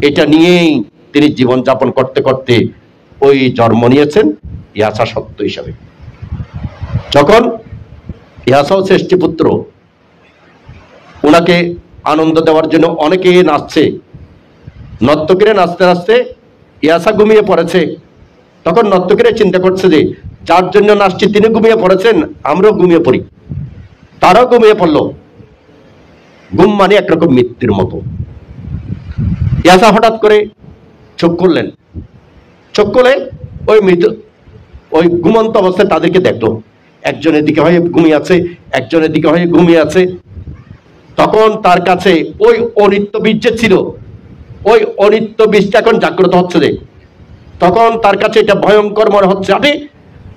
এটা নিয়েই তিনি জীবনযাপন করতে করতে ওই জন্ম নিয়েছেন ইয়াসা সত্য হিসাবে। যখন ইয়াসাও শ্রেষ্ঠী পুত্র, ওনাকে আনন্দ দেওয়ার জন্য অনেকে নাচছে, নর্তকীরা নাচতে নাচতে ইয়াসা ঘুমিয়ে পড়েছে। তখন নর্তকীরা চিন্তা করছে যে যার জন্য নাচছি তিনি ঘুমিয়ে পড়েছেন, আমরাও ঘুমিয়ে পড়ি। তারাও ঘুমিয়ে পড়ল। ঘুম মানে একরকম মৃত্যুর মতো। ইয়াসা হঠাৎ করে চোখ করলেন, চোখ করে ওই ঘুমন্ত অবস্থায় তাদেরকে দেখলো, একজনের দিকে হয়ে ঘুমিয়ে আছে, একজনের দিকে হয়ে ঘুমিয়ে আছে। তখন তার কাছে ওই অনিত্য বীজ যে ছিল, ওই অনিত্য বীজটা এখন জাগ্রত হচ্ছে। যে তখন তার কাছে এটা ভয়ঙ্কর মনে হচ্ছে, আরে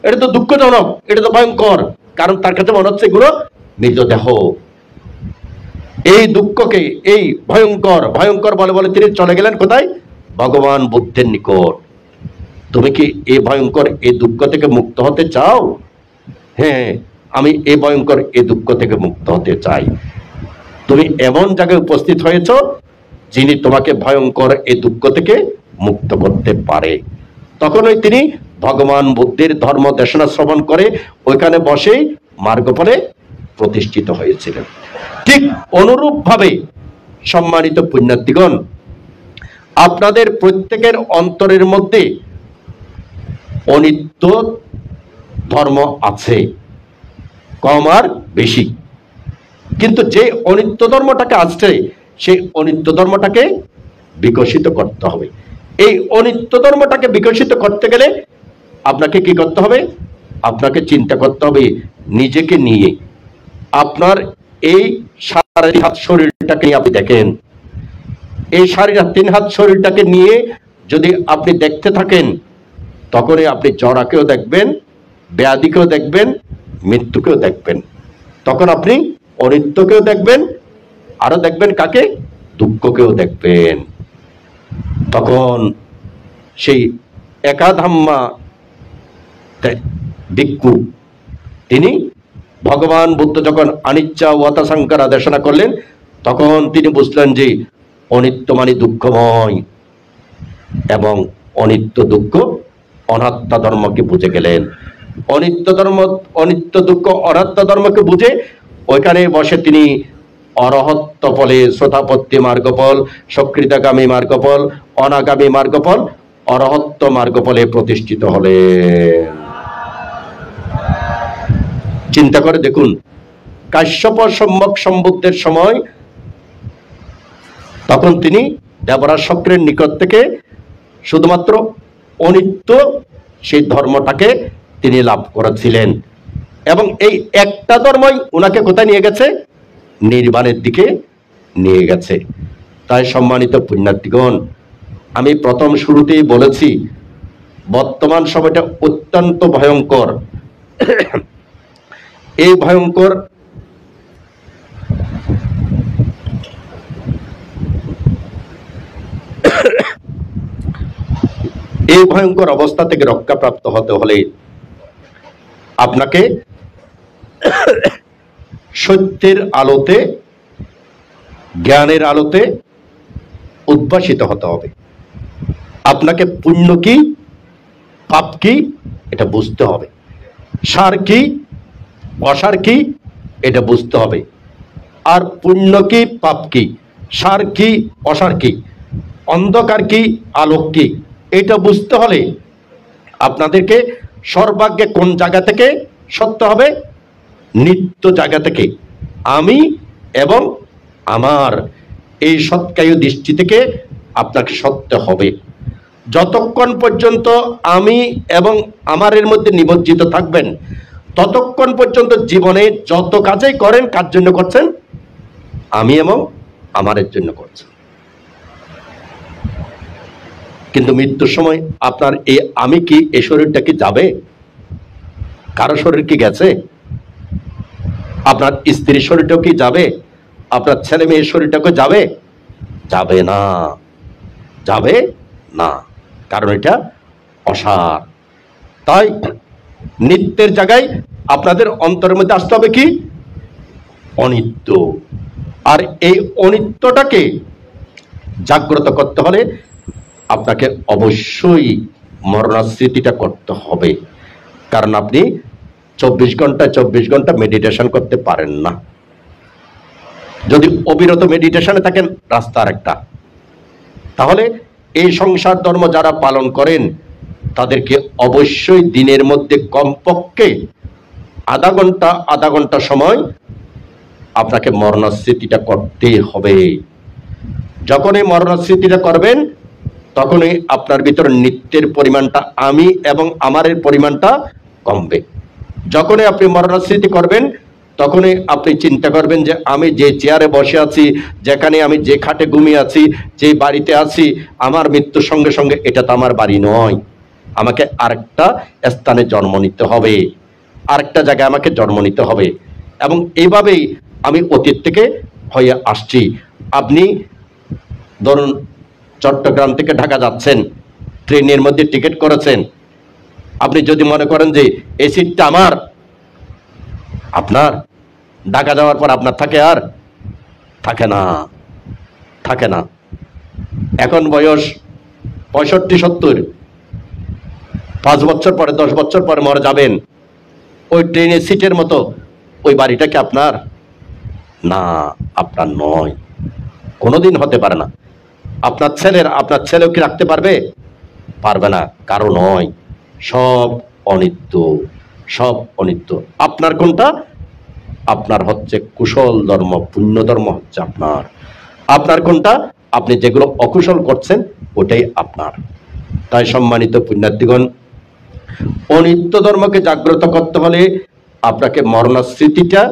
এটা তো দুঃখজনক, এটা তো ভয়ঙ্কর, কারণ তার কাছে মনে হচ্ছে এগুলো মৃতদেহ। এই দুঃখকে, এই ভয়ঙ্কর ভয়ঙ্কর বলে বলে তিনি চলে গেলেন কোথায়, ভগবান বুদ্ধের নিকট। তুমি কি এই ভয়ঙ্কর এই দুঃখ থেকে মুক্ত হতে চাও? হ্যাঁ, আমি এই ভয়ঙ্কর এই দুঃখ থেকে মুক্ত হতে চাই। তুমি এমন জায়গায় উপস্থিত হয়েছ যিনি তোমাকে ভয়ঙ্কর এই দুঃখ থেকে মুক্ত করতে পারে। তখনই তিনি ভগবান বুদ্ধের ধর্ম দেশনা শ্রবণ করে ওইখানে বসেই মার্গফলে প্রতিষ্ঠিত হয়েছিলেন। ঠিক অনুরূপ ভাবে সম্মানিত পুণ্যার্থীগণ, আপনাদের প্রত্যেকের অন্তরের মধ্যে অনিত্য ধর্ম আছে, কম আর বেশি। কিন্তু যে অনিত্য ধর্মটাকে আসছে, সেই অনিত্য ধর্মটাকে বিকশিত করতে হবে। এই অনিত্য ধর্মটাকে বিকশিত করতে গেলে আপনাকে কি করতে হবে? আপনাকে চিন্তা করতে হবে নিজেকে নিয়ে। আপনার এই সাড়ে 3 হাত শরীরটাকে আপনি দেখেন, এই 3.5 হাত শরীরটাকে নিয়ে যদি আপনি দেখতে থাকেন, তখনই আপনি জরাকেও দেখবেন, ব্যাধিকেও দেখবেন, মৃত্যুকেও দেখবেন। তখন আপনি অনিত্যকেও দেখবেন, আরো দেখবেন কাকে? দুঃখকেও দেখবেন। তখন সেই একাধাম্মা ভিক্ষু, তিনি ভগবান বুদ্ধ যখন অনিচ্ছা ওয়াতা সংকারা দেশনা করলেন, তখন তিনি বুঝলেন যে অনিত্য মানে দুঃখময়, এবং অনিত্য দুঃখ অনাত্মা ধর্মকে বুঝে গেলেন। অনিত্য ধর্ম, অনিত্য দুঃখ অনাত্মা ধর্মকে বুঝে ওইখানে বসে তিনি অরহত্ত ফলে শ্রোতাপত্তি মার্গফল, সকৃতাগামী মার্গফল, অনাগামী মার্গফল, অরহত্ত মার্গফলে প্রতিষ্ঠিত হলেন। চিন্তা করে দেখুন, কাশ্যপ সম্যক সম্বুদ্ধের সময় তখন তিনি দেবরাজ শক্রের নিকট থেকে শুধুমাত্র অনিত্য সেই ধর্মটাকে তিনি লাভ করেছিলেন, এবং এই একটা ধর্মই ওনাকে কোথায় নিয়ে গেছে? নির্বাণের দিকে নিয়ে গেছে। তাই সম্মানিত পুণ্যার্থীগণ, আমি প্রথম শুরুতেই বলেছি বর্তমান সময়টা অত্যন্ত ভয়ঙ্কর। এই ভয়ঙ্কর অবস্থা থেকে রক্ষাপ্রাপ্ত হতে হলে আপনাকে সত্যের আলোতে, জ্ঞানের আলোতে উদ্ভাসিত হতে হবে। আপনাকে পুণ্য কি, পাপ কি, এটা বুঝতে হবে। সার কি, অসার কি, এটা বুঝতে হবে। আর পুণ্য কি, পাপ কি, সার কি, অসার কি, অন্ধকার কি, আলোক কি, এটা বুঝতে হলে আপনাদেরকে সর্বাগ্যে কোন জায়গা থেকে সত্য হবে? নিত্য জায়গা থেকে, আমি এবং আমার, এই সৎকায় দৃষ্টি থেকে আপনাকে সত্য হবে। যতক্ষণ পর্যন্ত আমি এবং আমারের মধ্যে নিমজ্জিত থাকবেন, ততক্ষণ পর্যন্ত জীবনে যত কাজই করেন, কার জন্য করছেন? আমি এবং আমারের জন্য করছেন। কিন্তু মৃত্যুর সময় আপনার এই আমি কি, এই শরীরটা কি যাবে? কারো শরীর কি গেছে? আপনার স্ত্রীর শরীরটাও কি যাবে? আপনার ছেলে মেয়ের শরীরটাকে যাবে? যাবে না, যাবে না, কারণ এটা অসার। তাই নিত্যের জায়গায় আপনাদের অন্তরের মধ্যে আসতে হবে কি? অনিত্য। আর এই অনিত্যটাকে জাগ্রত করতে হলে আপনাকে অবশ্যই মরণস্মৃতিটা করতে হবে। কারণ আপনি 24 ঘন্টা মেডিটেশন করতে পারেন না। যদি অবিরত মেডিটেশনে থাকেন, রাস্তা আরেকটা। তাহলে এই সংসার ধর্ম যারা পালন করেন, তাদেরকে অবশ্যই দিনের মধ্যে কমপক্ষে আধা ঘন্টা সময় আপনাকে মরণস্মৃতিটা করতেই হবে। যখনই মরণস্মৃতিটা করবেন, তখনই আপনার ভিতরে নিত্যের পরিমাণটা, আমি এবং আমারের পরিমাণটা কমবে। যখনই আপনি মরণস্মৃতি করবেন, তখনই আপনি চিন্তা করবেন যে আমি যে চেয়ারে বসে আছি, যেখানে আমি যে খাটে ঘুমিয়ে আছি, যে বাড়িতে আছি, আমার মৃত্যুর সঙ্গে সঙ্গে এটা তো আমার বাড়ি নয়, আমাকে আরেকটা স্থানে জন্ম নিতে হবে, আরেকটা জায়গায় আমাকে জন্ম নিতে হবে। এবং এইভাবেই আমি অতীত থেকে হয়ে আসছি। আপনি ধরুন চট্টগ্রাম থেকে ঢাকা যাচ্ছেন, ট্রেনের মধ্যে টিকিট করেছেন। আপনি যদি মনে করেন যে এই সিটটা আমার, আপনার ঢাকা যাওয়ার পর আপনার থাকে? আর থাকে না, থাকে না। এখন বয়স 65-70, 5 বছর পরে, 10 বছর পরে মরে যাবেন। ওই ট্রেনের সিটের মতো ওই বাড়িটা কি আপনার? না, আপনার নয়, কোনোদিন হতে পারে না। আপনার ছেলেও কি রাখতে পারবে? পারবে না। কারণ নয়, সব অনিত্য, সব অনিত্য। আপনার কোনটা? আপনার হচ্ছে কুশল ধর্ম, পুণ্য ধর্ম হচ্ছে আপনার। আপনার কোনটা? আপনি যেগুলো অকুশল করছেন ওটাই আপনার। তাই সম্মানিত পুণ্যার্থীগণ, অনিত্য ধর্মকে জাগ্রত করতে হলে আপনাকে মরণস্মৃতিটা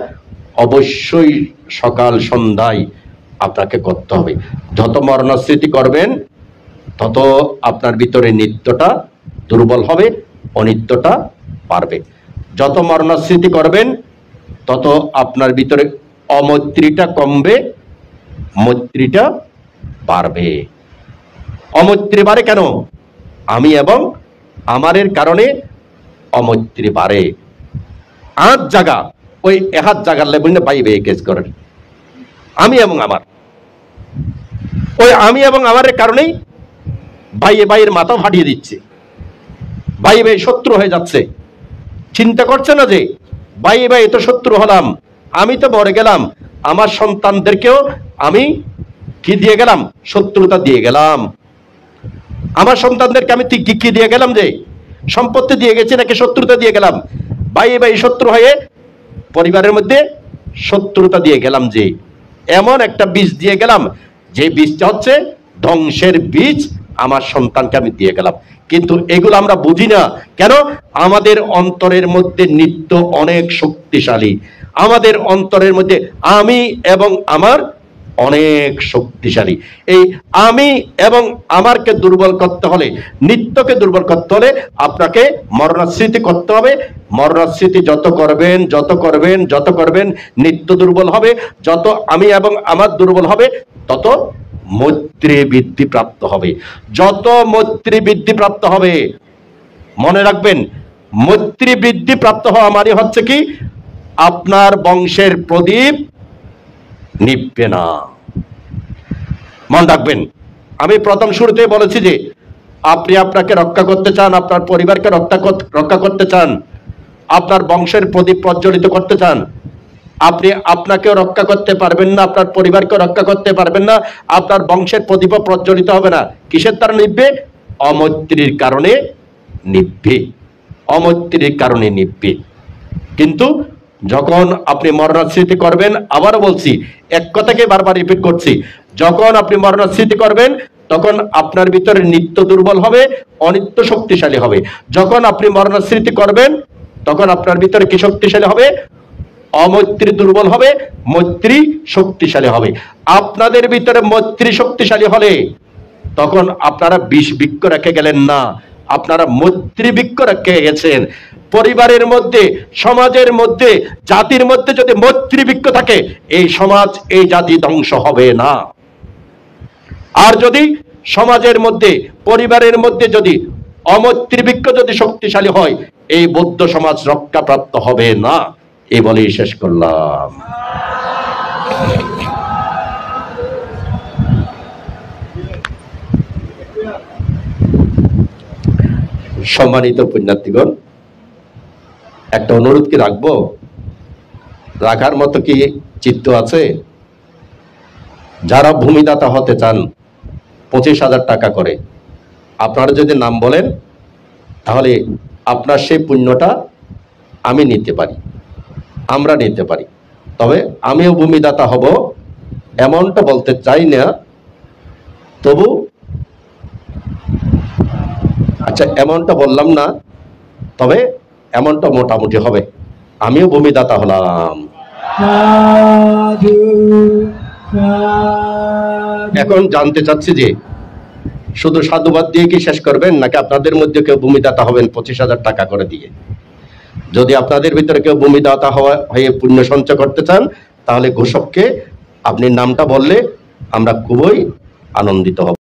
অবশ্যই সকাল সন্ধ্যায় আপনাকে করতে হবে। যত মরণস্মৃতি করবেন তত আপনার ভিতরে নিত্যটা দুর্বল হবে, অনিত্যটা বাড়বে। যত মরণস্মৃতি করবেন তত আপনার ভিতরে অমৈত্রীটা কমবে, মৈত্রীটা বাড়বে। অমৈত্রী বাড়ে কেন? আমি এবং আমারের কারণে অমৈত্রী বাড়ে। আজ জায়গা ওই হাত জাগার লেবুনে বাইবে কেস করেন। আমি এবং আমার, ওই আমি এবং আমারের কারণেই বাইয়ের মাথা ফাটিয়ে দিচ্ছে, বাইয়ে শত্রু হয়ে যাচ্ছে। চিন্তা করছে না যে বাইয়ে তো শত্রু হলাম, আমি তো মরে গেলাম, আমার সন্তানদেরকেও আমি কি দিয়ে গেলাম? শত্রুতা দিয়ে গেলাম। আমার সন্তানদেরকে আমি কি দিয়ে গেলাম? যে সম্পত্তি দিয়ে গেছি নাকি শত্রুতা দিয়ে গেলাম? বাইয়ে শত্রু হয়ে পরিবারের মধ্যে শত্রুতা দিয়ে গেলাম, যে এমন একটা বীজ দিয়ে গেলাম যে বীজটা হচ্ছে ধ্বংসের বীজ, আমার সন্তানকে আমি দিয়ে গেলাম। কিন্তু এগুলো আমরা বুঝি না কেন? আমাদের অন্তরের মধ্যে নিত্য অনেক শক্তিশালী, আমাদের অন্তরের মধ্যে আমি এবং আমার অনেক শক্তিশালী। এই আমি এবং আমারকে দুর্বল করতে হলে, নিত্যকে দুর্বল করতে হলে আপনাকে মরণস্মৃতি করতে হবে। মরণস্মৃতি যত করবেন নিত্য দুর্বল হবে। যত আমি এবং আমার দুর্বল হবে তত মৈত্রী বৃদ্ধি প্রাপ্ত হবে। যত মৈত্রী বৃদ্ধি প্রাপ্ত হবে, মনে রাখবেন, মৈত্রী বৃদ্ধি প্রাপ্ত হওয়া মানে হচ্ছে কি? আপনার বংশের প্রদীপ নিভবে না। মনে রাখবেন, আমি প্রথম শুরুতে বলেছি যে আপনি আপনাকে রক্ষা করতে চান, আপনার পরিবারকে রক্ষা করতে চান, আপনার বংশের প্রদীপ প্রজ্বলিত করতে চান, আপনি আপনাকেও রক্ষা করতে পারবেন না, আপনার পরিবারকে রক্ষা করতে পারবেন না, আপনার বংশের প্রদীপ প্রজ্বলিত হবে না। কিসের দ্বারা নিভবে? অমৈত্রীর কারণে নিভবে, অমৈত্রীর কারণে নিভবে। কিন্তু যখন আপনি মরণস্মৃতি করবেন, আবারও বলছি, এক কথাকে বারবার রিপিট করছি, যখন আপনি মরণস্মৃতি করবেন তখন আপনার ভিতরে নিত্য দুর্বল হবে, অনিত্য শক্তিশালী হবে। যখন আপনি মরণস্মৃতি করবেন তখন আপনার ভিতরে কি শক্তিশালী হবে? অমৈত্রী দুর্বল হবে, মৈত্রী শক্তিশালী হবে। আপনাদের ভিতরে মৈত্রী শক্তিশালী হলে তখন আপনারা বিষ বৃক্ষ রেখে গেলেন না, আপনারা মৈত্রী বৃক্ষ রেখে গেছেন। পরিবারের মধ্যে, সমাজের মধ্যে, জাতির মধ্যে যদি মৈত্রী বৃক্ষ থাকে, এই সমাজ, এই জাতি ধ্বংস হবে না। আর যদি সমাজের মধ্যে, পরিবারের মধ্যে যদি অমৈত্রী বৃক্ষ যদি শক্তিশালী হয়, এই বৌদ্ধ সমাজ রক্ষাপ্রাপ্ত হবে না। এই বলেই শেষ করলাম। সম্মানিত পুণ্যার্থীগণ, একটা অনুরোধ কি রাখবো? রাখার মতো কি চিত্ত আছে? যারা ভূমিদাতা হতে চান 25,000 টাকা করে, আপনারা যদি নাম বলেন তাহলে আপনার সেই পুণ্যটা আমি নিতে পারি, আমরা নিতে পারি। তবে আমিও ভূমিদাতা হব এমনটা বলতে চাই না, তবু আচ্ছা এমনটা বললাম না, তবে এমনটা মোটামুটি হবে। আমিও ভূমিদাতা হলাম। এখন জানতে চাচ্ছি যে শুধু সাধুবাদ দিয়ে কি শেষ করবেন, নাকি আপনাদের মধ্যে কেউ ভূমিদাতা হবেন 25,000 টাকা করে দিয়ে? যদি আপনাদের ভিতরে কেউ ভূমিদাতা হয়ে পুণ্য সঞ্চয় করতে চান, তাহলে ঘোষককে আপনি নামটা বললে আমরা খুবই আনন্দিত হব।